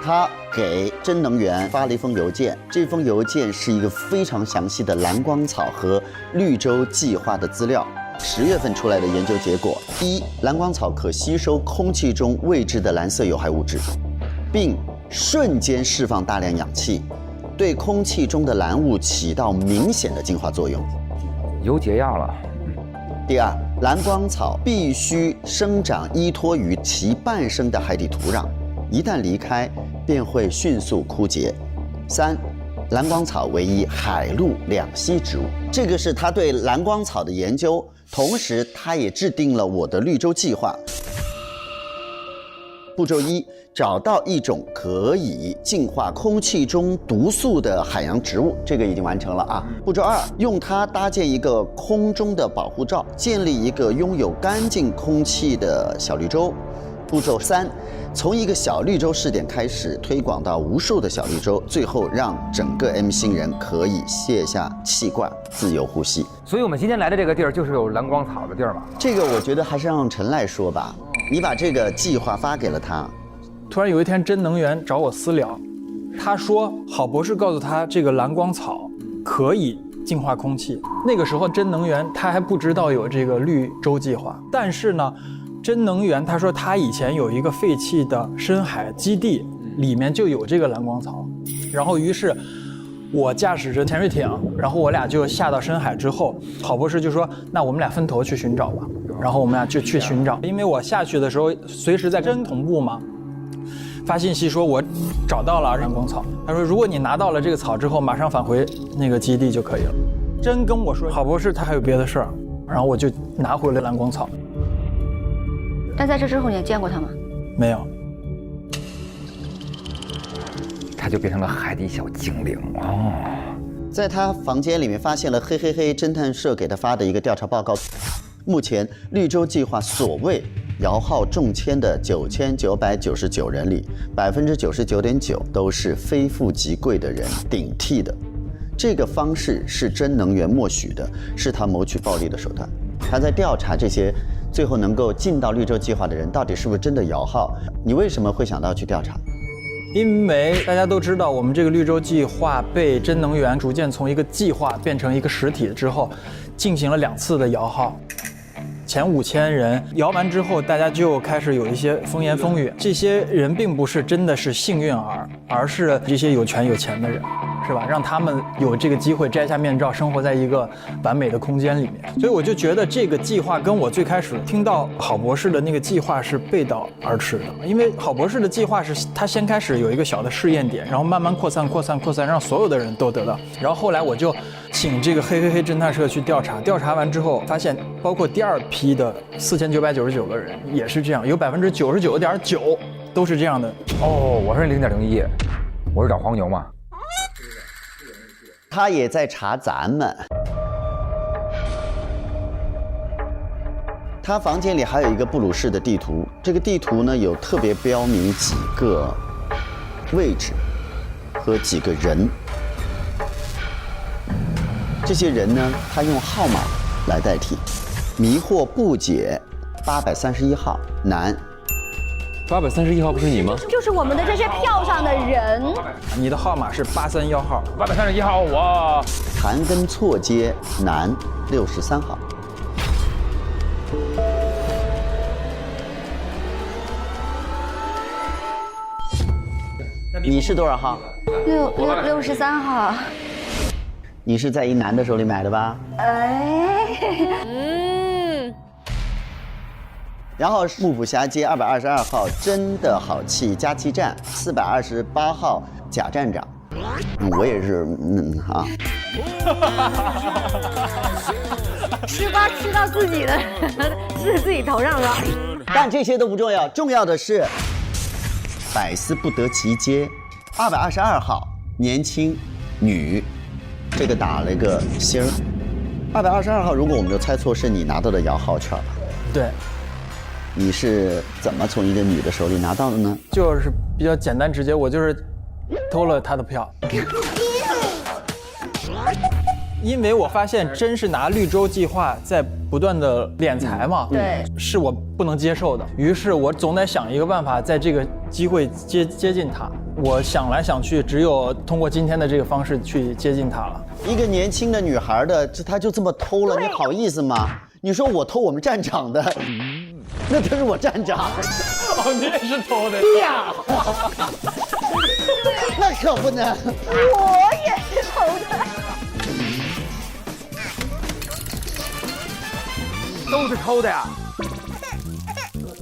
他给甄能源发了一封邮件，这封邮件是一个非常详细的蓝光草和绿洲计划的资料。10月份出来的研究结果：一，蓝光草可吸收空气中未知的蓝色有害物质，并瞬间释放大量氧气，对空气中的蓝雾起到明显的净化作用。有解药了。第二，蓝光草必须生长依托于其半生的海底土壤，一旦离开，便会迅速枯竭。三，蓝光草为一海陆两栖植物。这个是他对蓝光草的研究，同时他也制定了我的绿洲计划。步骤一，找到一种可以净化空气中毒素的海洋植物，这个已经完成了啊。步骤二，用它搭建一个空中的保护罩，建立一个拥有干净空气的小绿洲。步骤三，从一个小绿洲试点开始，推广到无数的小绿洲，最后让整个 M 星人可以卸下气罐，自由呼吸。所以我们今天来的这个地儿就是有蓝光草的地儿嘛。这个我觉得还是让陈来说吧。你把这个计划发给了他。突然有一天，甄能源找我私聊，他说郝博士告诉他这个蓝光草可以净化空气。那个时候甄能源他还不知道有这个绿洲计划，但是呢，甄能源他说他以前有一个废弃的深海基地，里面就有这个蓝光草。然后于是我驾驶着潜水艇，然后我俩就下到深海之后，郝博士就说那我们俩分头去寻找吧。然后我们俩就去寻找，因为我下去的时候随时在跟同步嘛，发信息说我找到了蓝光草。他说如果你拿到了这个草之后，马上返回那个基地就可以了。甄跟我说郝博士他还有别的事儿，然后我就拿回了蓝光草。但在这之后你也见过他吗？没有。他就变成了海底小精灵哦。在他房间里面发现了嘿嘿嘿侦探社给他发的一个调查报告。目前绿洲计划所谓摇号中签的9999人里，99.9%都是非富即贵的人顶替的。这个方式是甄能源默许的，是他谋取暴利的手段。他在调查这些最后能够进到绿洲计划的人到底是不是真的摇号。你为什么会想到去调查？因为大家都知道，我们这个绿洲计划被甄能源逐渐从一个计划变成一个实体之后，进行了2次的摇号。前5000人摇完之后，大家就开始有一些风言风语。这些人并不是真的是幸运儿，而是这些有权有钱的人，是吧？让他们有这个机会摘下面罩，生活在一个完美的空间里面。所以我就觉得这个计划跟我最开始听到郝博士的那个计划是背道而驰的。因为郝博士的计划是他先开始有一个小的试验点，然后慢慢扩散，让所有的人都得到。然后后来我就请这个嘿嘿嘿侦探社去调查，调查完之后发现，包括第2批的4999个人也是这样，有99.9%都是这样的。哦，我是0.01，我是找黄牛嘛。他也在查咱们。他房间里还有一个布鲁士的地图，这个地图呢有特别标明几个位置和几个人。这些人呢，他用号码来代替。迷惑不解831号男。831号不是你吗？就是我们的这些票上的人。你的号码是831号。831号我。盘根错节男63号。你是多少号63号。你是在一男的手里买的吧？然后幕府峡街222号真的好气加气站，428号贾站长，我也是吃瓜吃到自己的是自己头上了。但这些都不重要，重要的是百思不得其解。222号年轻女，这个打了一个星儿。222号，如果我没有猜错，是你拿到的摇号券吧？对，你是怎么从一个女的手里拿到的呢？就是比较简单直接，我就是偷了她的票。因为我发现真是拿绿洲计划在不断的敛财嘛，对，是我不能接受的。于是我总得想一个办法，在这个机会接近他。我想来想去，只有通过今天的这个方式去接近他了。一个年轻的女孩的，她就这么偷了，你好意思吗？你说我偷我们站长的，那都是我站长。哦，你也是偷的呀？那可不能。我也是偷的。都是偷的呀。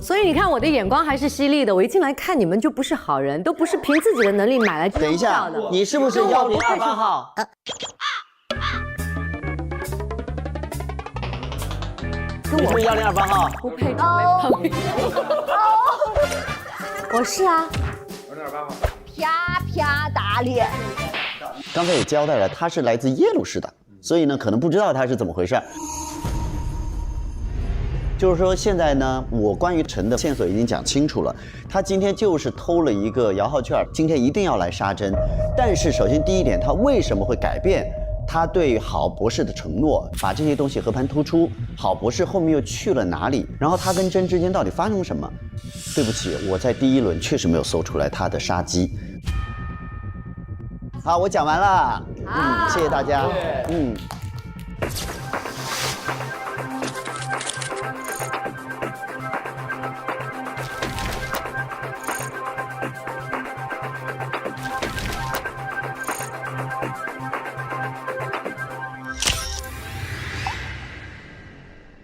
所以你看我的眼光还是犀利的，我一进来看你们就不是好人，都不是凭自己的能力买来等一下票的。你是不是1028号？你是不是1028号？不配成为朋友。我是啊。1028号。啪啪打脸。刚才也交代了，他是来自耶鲁市的，所以呢，可能不知道他是怎么回事。就是说，现在呢，我关于陈的线索已经讲清楚了。他今天就是偷了一个摇号券，今天一定要来杀真。但是，首先第一点，他为什么会改变他对郝博士的承诺，把这些东西和盘托出？郝博士后面又去了哪里？然后他跟真之间到底发生了什么？对不起，我在第一轮确实没有搜出来他的杀机。好，我讲完了。谢谢大家。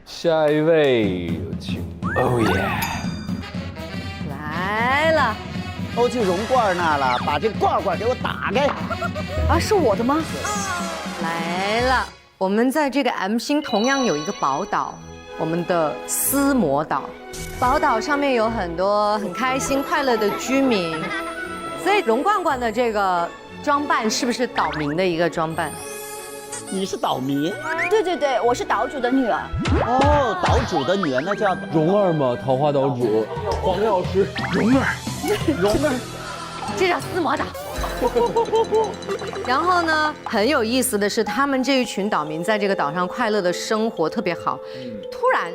下一位有请欧耶。来了，都去容罐那了，把这罐罐给我打开。啊，是我的吗？来了，我们在这个 M 星同样有一个宝岛，我们的斯摩岛。宝岛上面有很多很开心快乐的居民，所以容罐罐的这个装扮是不是岛民的一个装扮？你是岛民？对对对，我是岛主的女儿。哦，岛主的女儿，那叫蓉儿嘛，桃花岛主黄药师蓉儿，蓉儿，这叫斯摩岛。然后呢，很有意思的是，他们这一群岛民在这个岛上快乐的生活特别好，突然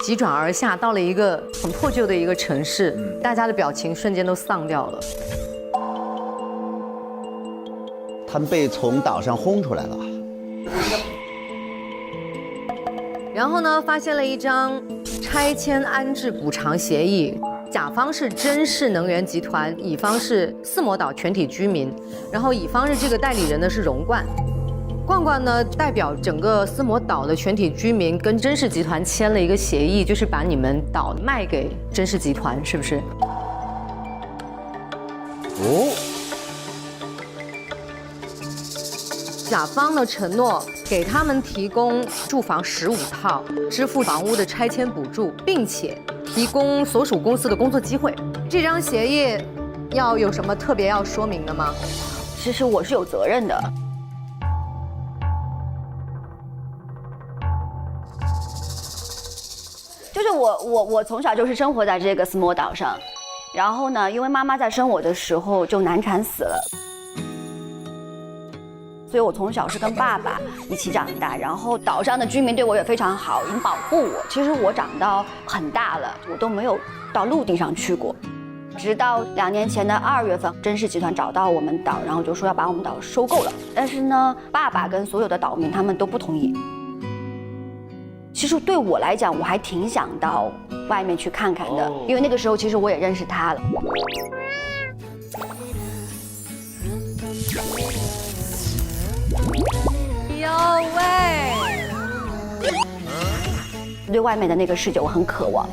急转而下，到了一个很破旧的一个城市，大家的表情瞬间都丧掉了。他们被从岛上轰出来了。然后呢，发现了一张拆迁安置补偿协议，甲方是真氏能源集团，乙方是斯摩岛全体居民，然后乙方是这个代理人呢是容冠，冠冠呢代表整个斯摩岛的全体居民跟真氏集团签了一个协议，就是把你们岛卖给真氏集团，是不是？哦。甲方的承诺给他们提供住房15套，支付房屋的拆迁补助，并且提供所属公司的工作机会。这张协议要有什么特别要说明的吗？其实我是有责任的。就是我从小就是生活在这个斯摩岛上，然后呢，因为妈妈在生我的时候就难产死了。所以我从小是跟爸爸一起长大，然后岛上的居民对我也非常好，很保护我。其实我长到很大了，我都没有到陆地上去过，直到2年前的2月份，真氏集团找到我们岛，然后就说要把我们岛收购了。但是呢，爸爸跟所有的岛民他们都不同意。其实对我来讲，我还挺想到外面去看看的，因为那个时候其实我也认识他了。有喂，对外面的那个世界我很渴望，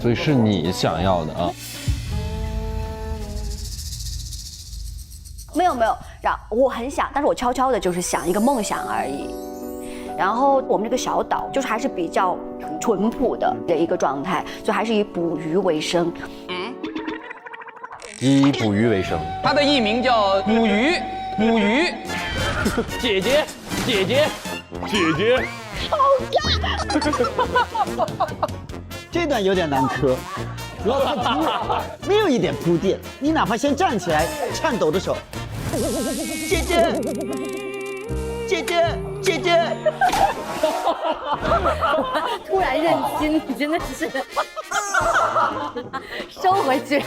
所以是你想要的啊？没有，我很想，但是我悄悄的就是想一个梦想而已。然后我们这个小岛就是还是比较淳朴的一个状态，就还是以捕鱼为生。以捕鱼为生，它的艺名叫捕鱼。姐姐，这段有点难磕，主要他没有一点铺垫，你哪怕先站起来，颤抖的手，姐姐，突然认亲，你真的是收回去。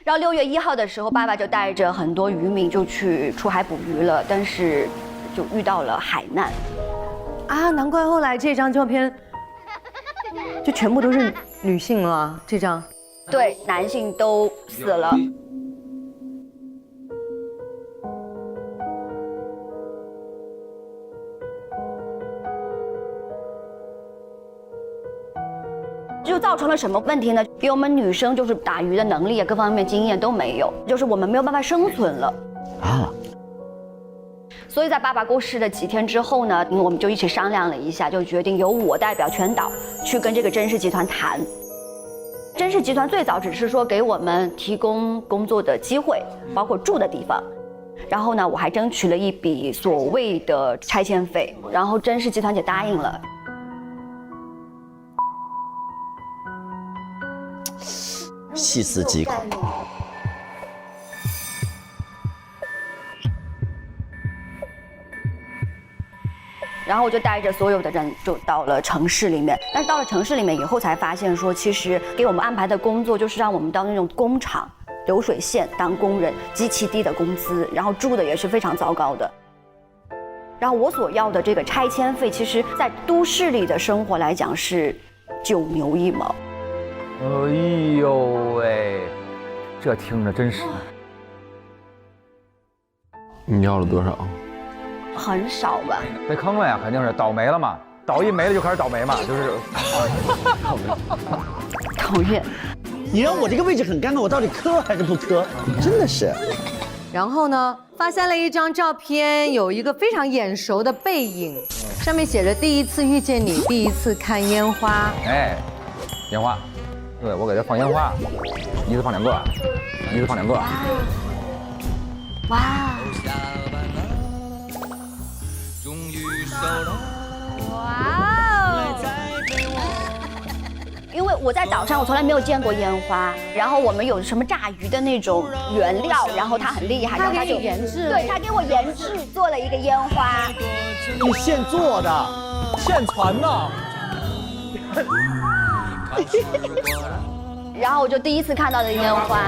然后6月1号的时候，爸爸就带着很多渔民就去出海捕鱼了，但是就遇到了海难。啊，难怪后来这张照片就全部都是女性了。这张，对，男性都死了。就造成了什么问题呢？给我们女生就是打鱼的能力啊，各方面经验都没有，就是我们没有办法生存了啊。所以在爸爸过世的几天之后呢，我们就一起商量了一下，就决定由我代表全岛去跟这个甄氏集团谈。甄氏集团最早只是说给我们提供工作的机会，包括住的地方。然后呢，我还争取了一笔所谓的拆迁费，然后甄氏集团也答应了。细思极恐。然后我就带着所有的人就到了城市里面，但是到了城市里面以后才发现说，其实给我们安排的工作就是让我们到那种工厂、流水线当工人，极其低的工资，然后住的也是非常糟糕的。然后我所要的这个拆迁费，其实在都市里的生活来讲是9牛1毛。哎呦喂，这听着真是。你要了多少？很少吧。被坑了呀，肯定是倒霉了嘛，倒一没了就开始倒霉嘛，就是。讨厌。你让我这个位置很尴尬，我到底磕还是不磕？真的是。然后呢，发现了一张照片，有一个非常眼熟的背影，上面写着“第一次遇见你，第一次看烟花”。哎，烟花。对，我给他放烟花，一次放2个，一次放2个。哇！因为我在岛上，我从来没有见过烟花。然后我们有什么炸鱼的那种原料，然后他很厉害，然后他就研制，对他给我研制做了一个烟花。你现做的，现传的。然后我就第一次看到的烟花。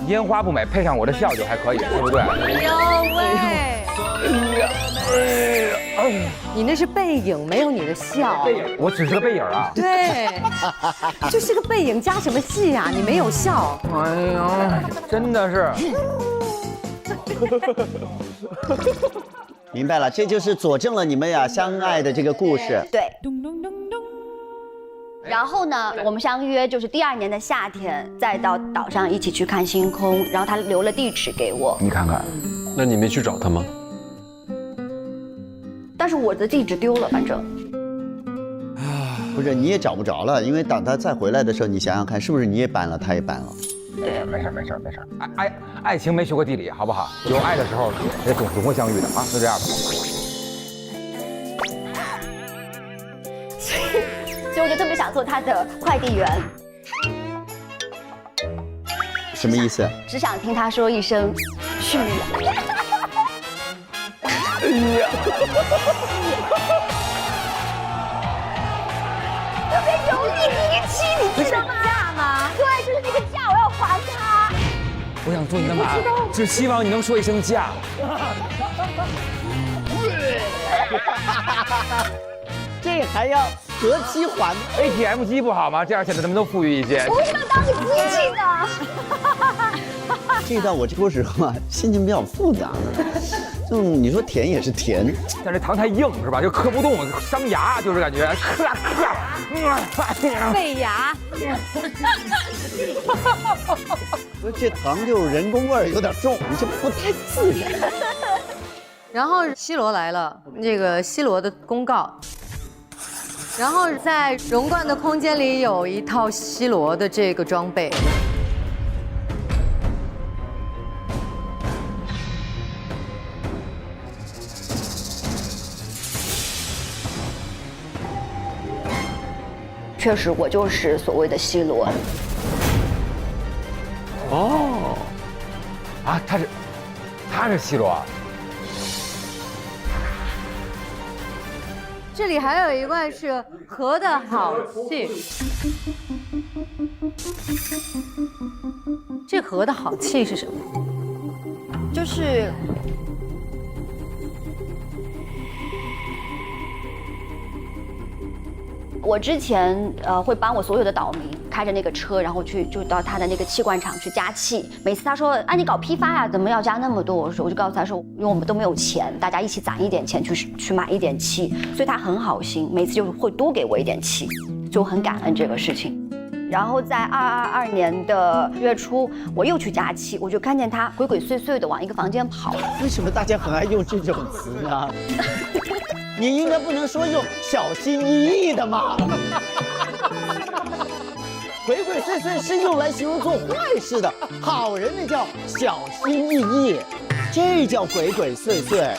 烟花不美，配上我的笑就还可以，对不对？哎呦喂！你那是背影，没有你的笑。背影，我只是个背影啊。对，就是个背影，加什么戏呀？你没有笑。哎呀，真的是。明白了，这就是佐证了你们俩相爱的这个故事。对。然后呢，我们相约就是第2年的夏天，再到岛上一起去看星空。然后他留了地址给我。你看看，那你没去找他吗？但是我的地址丢了，反正。不是，你也找不着了，因为等他再回来的时候，你想想看，是不是你也搬了，他也搬了？对，没事。爱情没学过地理，好不好？有爱的时候也总会相遇的啊，就这样吧。所以我就特别想做他的快递员。什么意思？只想听他说一声“去”。哎呀！特别有力气，你知道吗？价吗？对，就是那个价，我要还他。我想做你的马，只希望你能说一声价。这还要何期还 ？ATM 机不好吗？这样显得咱们都富裕一些。我为什么要当你父亲呢？这一段我说实话，心情比较复杂。就你说甜也是甜，但这糖太硬是吧？就嗑不动，伤牙，就是感觉贝牙。这糖就是人工味儿有点重，就不太自然。然后西罗来了，这个西罗的公告。然后在荣冠的空间里有一套西罗的这个装备。确实，我就是所谓的西罗。哦，啊，他是西罗。这里还有一罐是和的好气，这和的好气是什么？就是我之前会帮我所有的岛民开着那个车，然后就到他的那个气罐厂去加气。每次他说啊你搞批发呀，怎么要加那么多？我就告诉他说，因为我们都没有钱，大家一起攒一点钱去买一点气，所以他很好心，每次就会多给我一点气，就很感恩这个事情。然后在2022年的月初，我又去加气，我就看见他鬼鬼祟祟的往一个房间跑。为什么大家很爱用这种词呢？你应该不能说用小心翼翼的嘛。鬼鬼祟祟是用来形容做坏事的，好人那叫小心翼翼，这叫鬼鬼祟祟。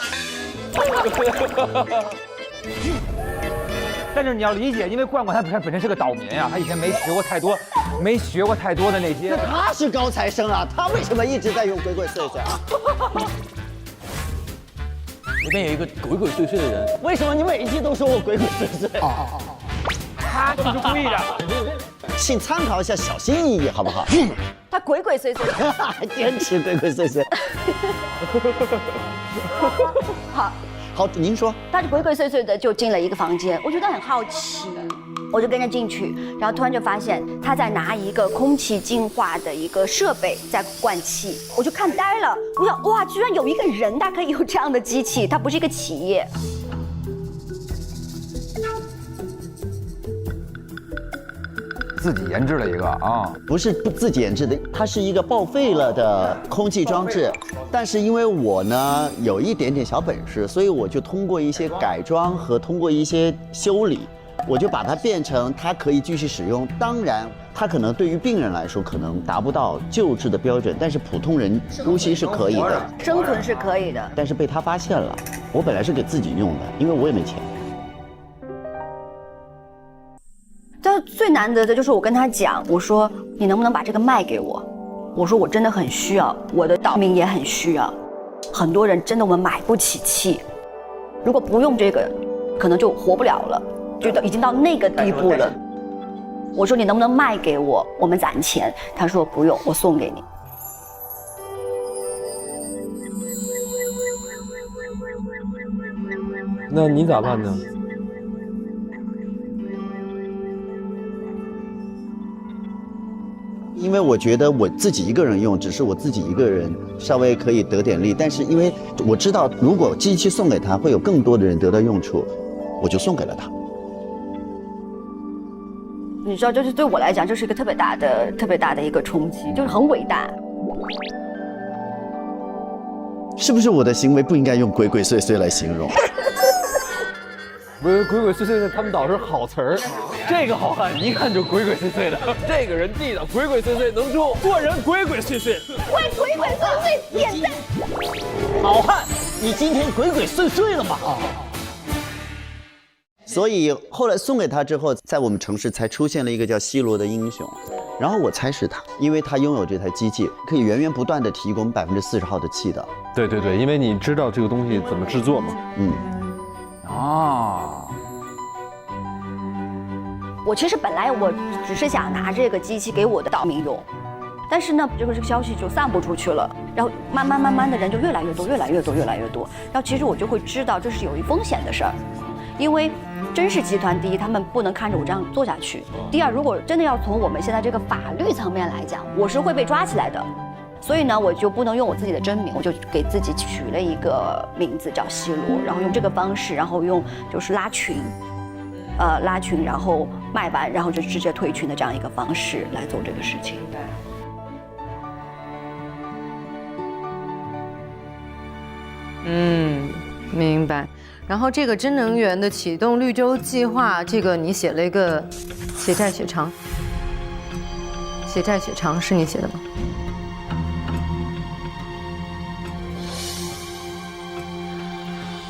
但是你要理解，因为冠冠他本身是个岛民啊，他以前没学过太多的那些。他是高材生啊，他为什么一直在用鬼鬼祟祟啊？里面有一个鬼鬼祟祟的人，为什么你每一集都说我鬼鬼祟祟？他就是故意的。请参考一下小心翼翼，好不好？他鬼鬼祟祟，还坚持鬼鬼祟祟。好，您说。他就鬼鬼祟祟的就进了一个房间，我觉得很好奇，我就跟着进去，然后突然就发现他在拿一个空气净化的一个设备在灌气，我就看呆了，我想哇，居然有一个人他可以有这样的机器，它不是一个企业。自己研制了一个啊，不是自己研制的，它是一个报废了的空气装置。但是因为我呢有一点点小本事，所以我就通过一些改装和通过一些修理，我就把它变成它可以继续使用。当然，它可能对于病人来说可能达不到救治的标准，但是普通人呼吸是可以的，生存是可以的。但是被他发现了，我本来是给自己用的，因为我也没钱。但最难得的就是我跟他讲，我说你能不能把这个卖给我？我说我真的很需要，我的岛民也很需要，很多人真的我们买不起气，如果不用这个，可能就活不了了，就已经到那个地步了。我说你能不能卖给我，我们攒钱？他说不用，我送给你。那你咋办呢？因为我觉得我自己一个人用，只是我自己一个人稍微可以得点力，但是因为我知道如果机器送给他，会有更多的人得到用处，我就送给了他。你知道，就是对我来讲，这是一个特别大的一个冲击，就是很伟大。是不是我的行为不应该用鬼鬼祟祟来形容？不是鬼鬼祟祟的，他们岛是好词儿。这个好汉一看就鬼鬼祟祟的，这个人地道，鬼鬼祟祟能住，做人鬼鬼祟祟，为鬼鬼祟祟点赞。好汉，你今天鬼鬼祟祟了吗？所以后来送给他之后，在我们城市才出现了一个叫西罗的英雄，然后我猜是他，因为他拥有这台机器，可以源源不断的提供40%号的气的。对对对，因为你知道这个东西怎么制作嘛。我其实本来我只是想拿这个机器给我的岛民用，但是呢，这个消息就散布出去了，然后慢慢的人就越来越多，然后其实我就会知道这是有一风险的事儿，因为真是集团第一，他们不能看着我这样做下去。第二，如果真的要从我们现在这个法律层面来讲，我是会被抓起来的。所以呢，我就不能用我自己的真名，我就给自己取了一个名字叫希罗，然后用这个方式，然后用就是拉群，然后卖完，然后就直接退群的这样一个方式来做这个事情。明白。然后这个真能源的启动绿洲计划，这个你写了一个血债血偿，血债血偿是你写的吗？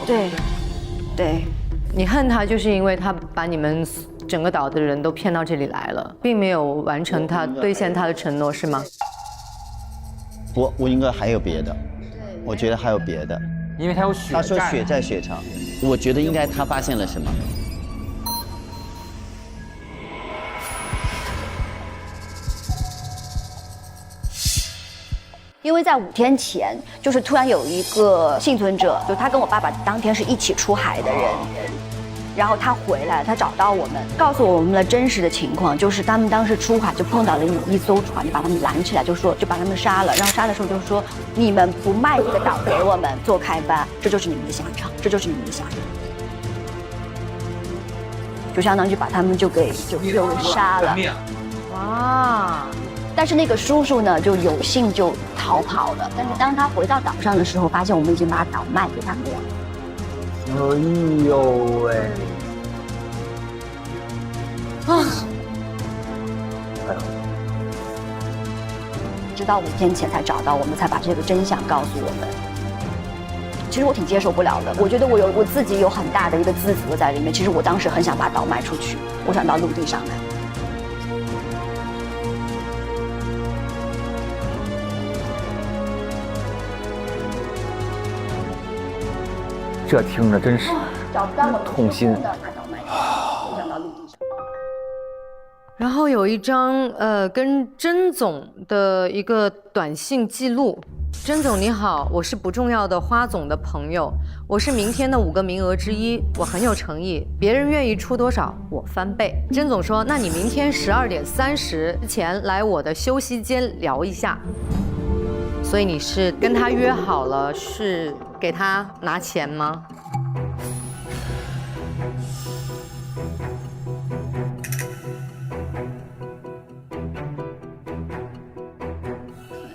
对，对。你恨他，就是因为他把你们整个岛的人都骗到这里来了，并没有完成他兑现他的承诺，是吗？我应该还有别的，我觉得还有别的，因为他有血债。他说血债血偿，我觉得应该他发现了什么。因为在5天前，就是突然有一个幸存者，就他跟我爸爸当天是一起出海的人，然后他回来，他找到我们，告诉我们了真实的情况，就是他们当时出海就碰到了一艘船，就把他们拦起来，就把他们杀了，然后杀的时候就说你们不卖这个岛给我们做开发，这就是你们的下场，这就是你们的下场，就相当于把他们就杀了。哇！但是那个叔叔呢，就有幸就逃跑了。但是当他回到岛上的时候，发现我们已经把岛卖给他们了。哎呦喂！啊！直到5天前才找到我们，才把这个真相告诉我们。其实我挺接受不了的，我觉得我自己有很大的一个自责在里面。其实我当时很想把岛卖出去，我想到陆地上来。这听着真是痛心。然后有一张跟甄总的一个短信记录。甄总你好，我是不重要的花总的朋友，我是明天的5个名额之一，我很有诚意，别人愿意出多少我翻倍。甄总说，那你明天12点30之前来我的休息间聊一下。所以你是跟他约好了，是给他拿钱吗？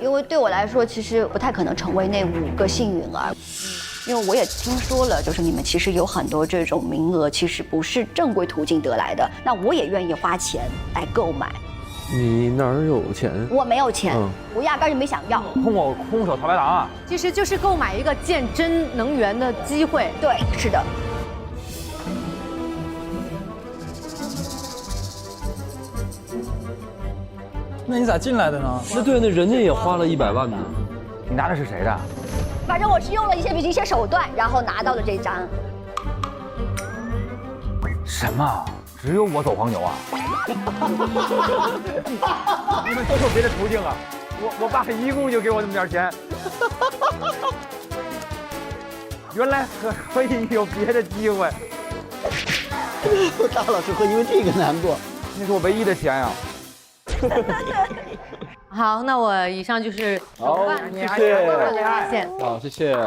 因为对我来说，其实不太可能成为那5个幸运儿，因为我也听说了，就是你们其实有很多这种名额，其实不是正规途径得来的。那我也愿意花钱来购买。你哪儿有钱？我没有钱，我压根儿就没想要。空手套白狼啊！其实就是购买一个见真能源的机会。对，是的。那你咋进来的呢？那对，那人家也花了100万呢。你拿的是谁的？反正我是用了一些手段，然后拿到了这张。什么？只有我走黄牛啊？你们都有别的途径啊？我爸一共就给我那么点钱。原来可以有别的机会。大老师会因为这个难过，那是我唯一的钱呀。好，那我以上就是好，谢谢。好，谢谢。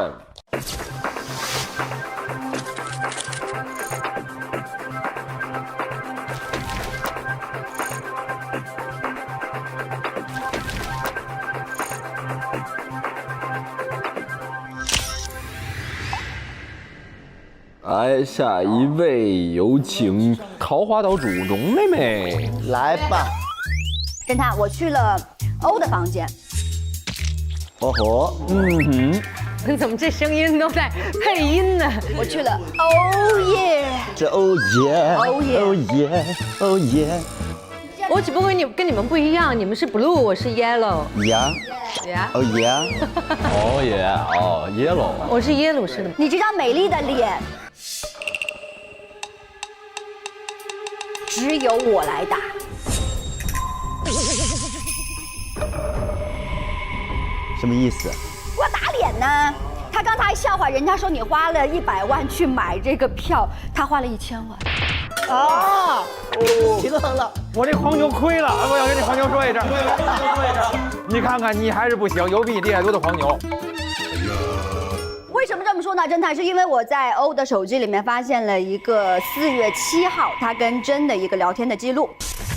来，下一位有请桃花岛主荣妹妹，来吧。侦探，我去了欧的房间。哦吼，你怎么这声音都在配音呢？我去了欧耶，这欧耶，欧耶，欧耶，欧耶。我只不过跟你们不一样，你们是 blue， 我是 yellow。呀，哦耶，哦耶，哦 yellow， 我是耶鲁式的。你这张美丽的脸，只有我来打。什么意思？我打脸呢？他刚才笑话人家说你花了100万去买这个票，他花了1000万。啊！平衡了，我这黄牛亏了，我要跟你黄牛说一声。你看看，你还是不行，有比你厉害多的黄牛。为什么这么说呢？侦探是因为我在欧的手机里面发现了一个4月7号他跟真的一个聊天的记录。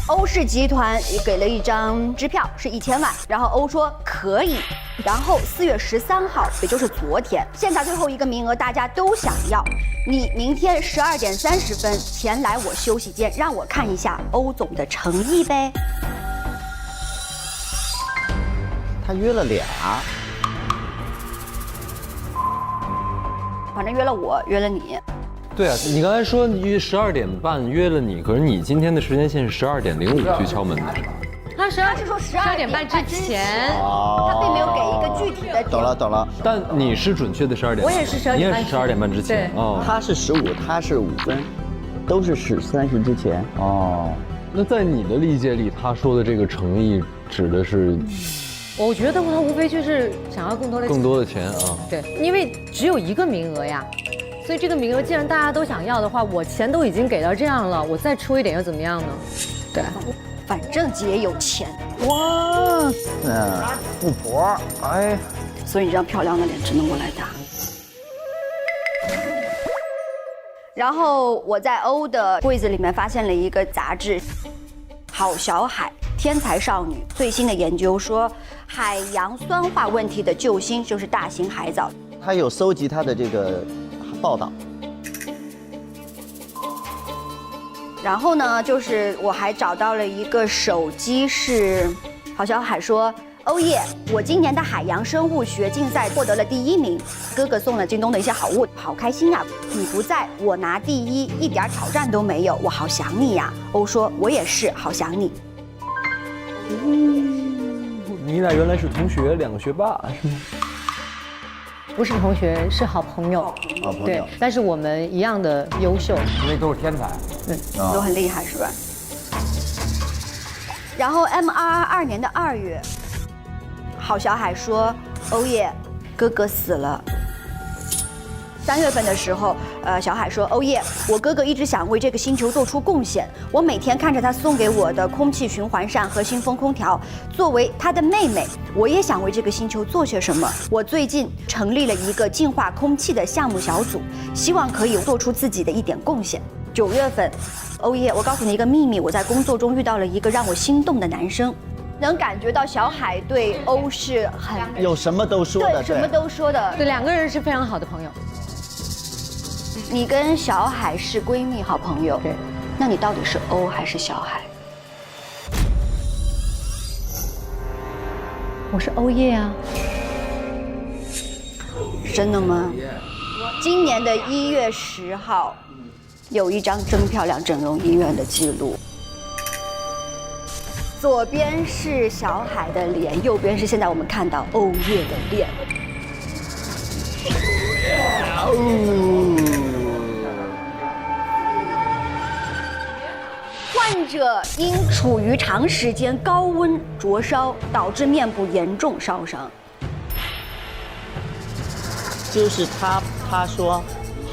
欧氏集团也给了一张支票，是1000万，然后欧说可以。然后4月13号，也就是昨天，现在最后一个名额大家都想要，你明天12点30分前来我休息间，让我看一下欧总的诚意呗。他约了俩。反正约了我，约了你。对啊，你刚才说约12点半约了你，可是你今天的时间线是12点05去敲门的。他是说12点半之前，他并没有给一个具体的。懂了。但你是准确的12点，我也是12点半，你也是12点半之前。哦，他是15，他是5分，都是30之前。哦，那在你的理解里，他说的这个诚意指的是？我觉得他无非就是想要更多的钱啊。对，因为只有一个名额呀，所以这个名额既然大家都想要的话，我钱都已经给到这样了，我再出一点又怎么样呢？对，反正姐有钱。哇塞，富婆，哎，所以你这张漂亮的脸只能我来打。然后我在欧的柜子里面发现了一个杂志，好小海。天才少女最新的研究说，海洋酸化问题的救星就是大型海藻。他有搜集他的这个报道。然后呢，就是我还找到了一个手机，是郝小海说，欧耶，我今年的海洋生物学竞赛获得了第1名，哥哥送了京东的一些好物，好开心呀！你不在，我拿第1，一点挑战都没有，我好想你呀。欧说，我也是，好想你。你俩原来是同学，2个学霸是吗？不是同学，是好朋友。好朋友。对，但是我们一样的优秀，因为都是天才，都很厉害，是吧？然后 M22年的2月，郝小海说：“欧耶，哥哥死了。” 3月份的时候，小海说：“欧耶，我哥哥一直想为这个星球做出贡献。我每天看着他送给我的空气循环扇和新风空调，作为他的妹妹，我也想为这个星球做些什么。我最近成立了一个净化空气的项目小组，希望可以做出自己的一点贡献。”9月份，欧耶，我告诉你一个秘密，我在工作中遇到了一个让我心动的男生。能感觉到小海对欧是很有什么都说的，对，什么都说的，对，2个人是非常好的朋友。你跟小海是闺蜜、好朋友，对，那你到底是欧还是小海？我是欧耶啊。真的吗？今年的1月10号，有一张真漂亮整容医院的记录。左边是小海的脸，右边是现在我们看到欧耶的脸。患者因处于长时间高温灼烧，导致面部严重烧伤。就是他说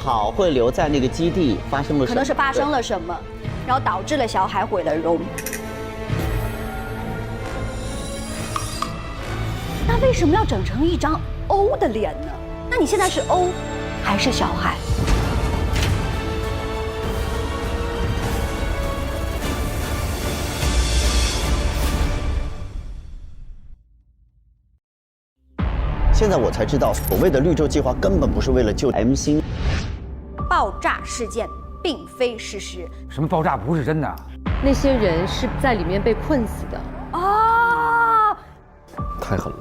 好会留在那个基地发生了什么，可能是发生了什么，然后导致了小海毁了容。那为什么要整成一张欧的脸呢？那你现在是欧还是小海？现在我才知道，所谓的绿洲计划根本不是为了救 M 星。爆炸事件并非事实。什么爆炸不是真的？那些人是在里面被困死的。啊！太狠了，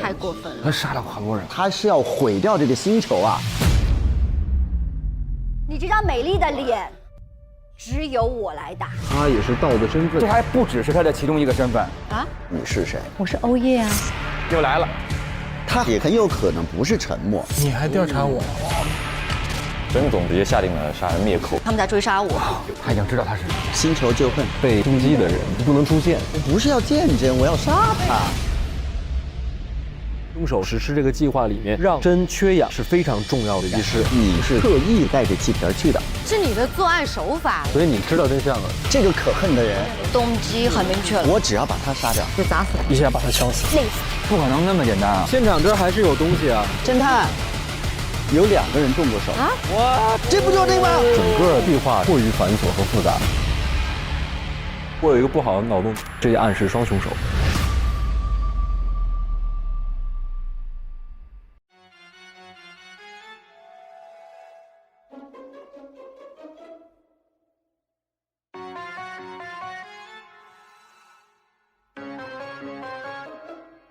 太过分了！他杀了好多人，他是要毁掉这个星球啊！你这张美丽的脸，只有我来打。他也是盗的身份，这还不只是他的其中一个身份啊！你是谁？我是欧耶啊！又来了。他也很有可能不是沉默。你还调查我？甄总直接下令了杀人灭口。他们在追杀我。他已经知道他是星球救恨被通缉的人不能出现。我不是要见真，我要杀他。凶手实施这个计划里面，让针缺氧是非常重要的一事。你是特意带着鸡皮去的，是你的作案手法，所以你知道真相了。这个可恨的人，动机很明确了，我只要把他杀掉，就砸死一下把他敲死，累死。不可能那么简单啊！现场这儿还是有东西啊。侦探，有2个人动过手啊！哇，这不就是这个吗？整个计划过于繁琐和复杂。我有一个不好的脑洞，这一案是双凶手。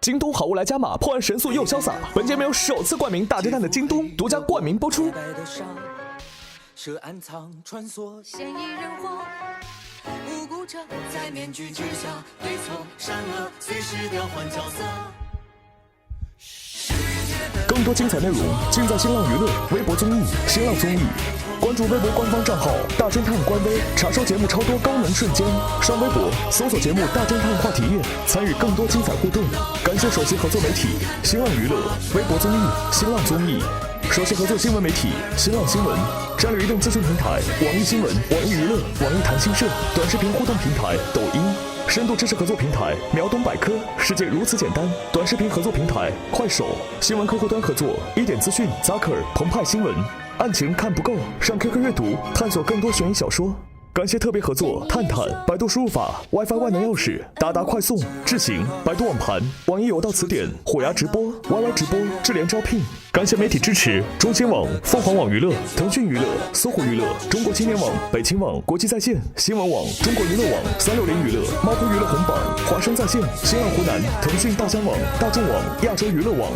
京东好物来加码，破案神速又潇洒。本节目由首次冠名大侦探的京东独家冠名播出。涉暗藏穿梭，嫌疑人慌，无辜者在面具之下，对错善恶随时调换角色。更多精彩内容尽在新浪娱乐、微博综艺、新浪综艺。关注微博官方账号“大侦探”官微，查收节目超多高能瞬间。上微博搜索节目“大侦探”话题页，参与更多精彩互动。感谢首席合作媒体新浪娱乐、微博综艺、新浪综艺。首席合作新闻媒体新浪新闻，战略移动资讯平台网易新闻、网易娱乐、网易谈心社，短视频互动平台抖音，深度知识合作平台秒懂百科，世界如此简单，短视频合作平台快手，新闻客户端合作一点资讯、Zucker、澎湃新闻。案情看不够，上 QQ 阅读探索更多悬疑小说。感谢特别合作探探、百度输入法、WiFi 万能钥匙、达达快送、智行、百度网盘、网易有道词典、虎牙直播、YY 直播、智联招聘。感谢媒体支持：中新网、凤凰网娱乐、腾讯娱乐、搜狐娱乐、中国青年网、北青网、国际在线、新闻网、中国娱乐网、360娱乐、猫扑娱乐红榜、华声在线、新浪湖南、腾讯大疆网、大众网、亚洲娱乐网。